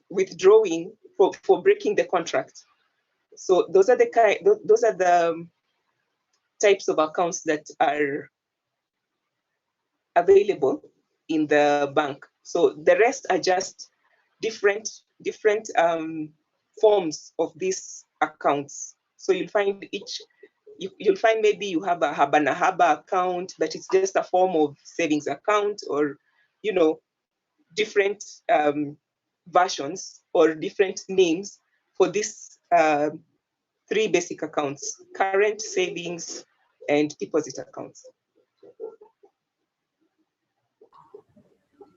withdrawing, for breaking the contract. So those are the types of accounts that are available in the bank. So the rest are just different forms of these accounts. So you'll find you'll find maybe you have a Haba na Haba account, but it's just a form of savings account, or different versions or different names for these 3 basic accounts: current, savings, and deposit accounts.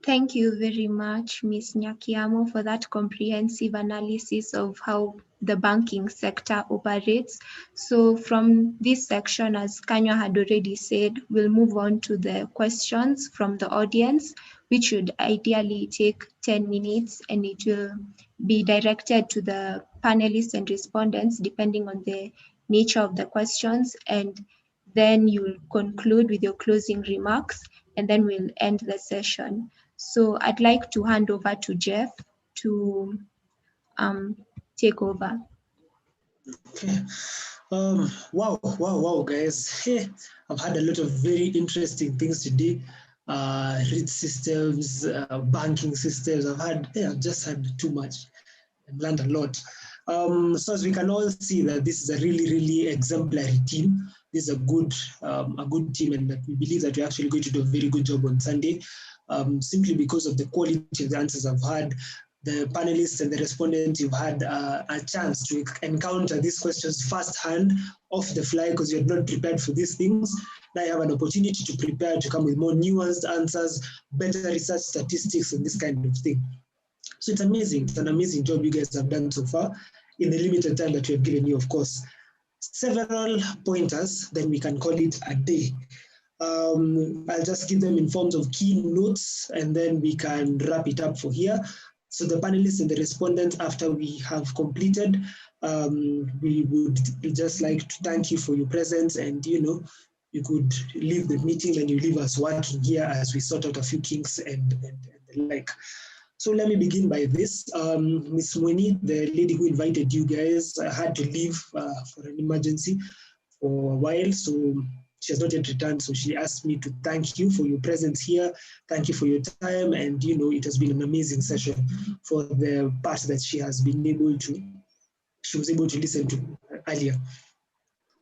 Thank you very much, Ms. Nyakiamo, for that comprehensive analysis of how the banking sector operates. So from this section, as Kanya had already said, we'll move on to the questions from the audience, which should ideally take 10 minutes, and it will be directed to the panelists and respondents depending on the nature of the questions. And then you'll conclude with your closing remarks, and then we'll end the session. So I'd like to hand over to Jeff to take over. Okay. Wow, guys. Hey, I've had a lot of very interesting things today. Read systems, banking systems. I've just had too much and learned a lot. So as we can all see that this is a really, really exemplary team. This is a good team, and that we believe that we're actually going to do a very good job on Sunday, simply because of the quality of the answers I've had. The panelists and the respondents, you've had a chance to encounter these questions firsthand, off the fly, because you're not prepared for these things. Now you have an opportunity to prepare to come with more nuanced answers, better research statistics, and this kind of thing. So it's amazing. It's an amazing job you guys have done so far in the limited time that we have given you, of course. Several pointers, then we can call it a day. I'll just give them in forms of key notes, and then we can wrap it up for here. So the panelists and the respondents, after we have completed, we would just like to thank you for your presence, and you could leave the meeting and you leave us working here as we sort out a few kinks and the like. So let me begin by this. Ms. Mweni, the lady who invited you guys, had to leave for an emergency for a while, so she has not yet returned. So she asked me to thank you for your presence here. Thank you for your time, and it has been an amazing session for the part that she was able to listen to earlier.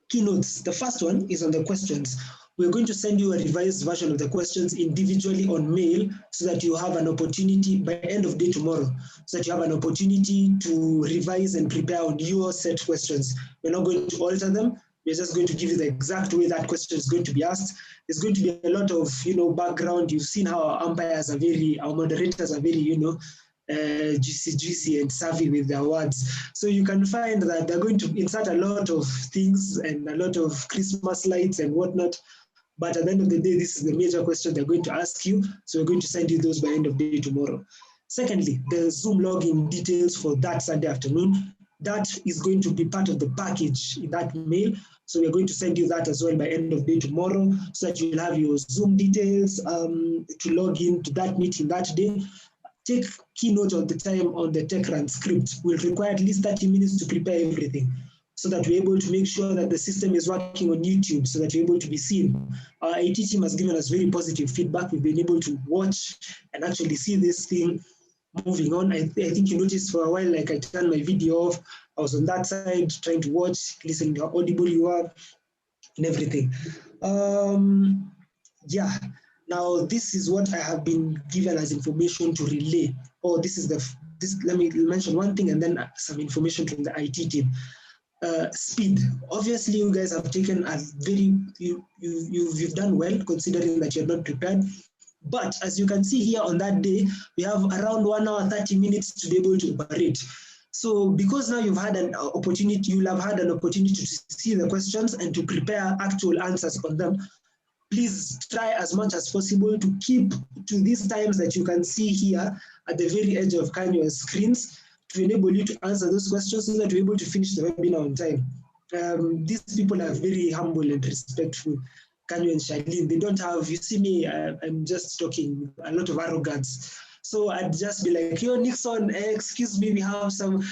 Keynotes. The first one is on the questions. We're going to send you a revised version of the questions individually on mail, so that you have an opportunity by end of day tomorrow, so that you have an opportunity to revise and prepare on your set questions. We're not going to alter them. We're just going to give you the exact way that question is going to be asked. There's going to be a lot of background. You've seen how our moderators are very juicy and savvy with their words. So you can find that they're going to insert a lot of things and a lot of Christmas lights and whatnot. But at the end of the day, this is the major question they're going to ask you. So we're going to send you those by end of day tomorrow. Secondly, the Zoom login details for that Sunday afternoon. That is going to be part of the package in that mail. So we're going to send you that as well by end of day tomorrow, so that you'll have your Zoom details to log in to that meeting that day. Take keynote of the time on the TechRun script. We'll require at least 30 minutes to prepare everything, so that we're able to make sure that the system is working on YouTube, so that we're able to be seen. Our IT team has given us very positive feedback. We've been able to watch and actually see this thing moving on. I think you noticed for a while, like I turned my video off. I was on that side trying to watch, listening to how audible you are and everything. Yeah. Now, this is what I have been given as information to relay. Let me mention one thing and then some information from the IT team. Speed. Obviously, you guys have taken a you've done well, considering that you're not prepared. But as you can see here on that day, we have around 1 hour, 30 minutes to be able to operate. So because now you've had an opportunity, you'll have had an opportunity to see the questions and to prepare actual answers on them. Please try as much as possible to keep to these times that you can see here at the very edge of Kanye's screens, to enable you to answer those questions, so that we're able to finish the webinar on time. These people are very humble and respectful. Kanye and Charlene, they don't have, you see me, I'm just talking a lot of arrogance. So I'd just be like, yo, Nixon, excuse me, we have some,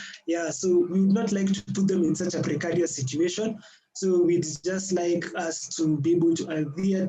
so we would not like to put them in such a precarious situation. So we'd just like us to be able to adhere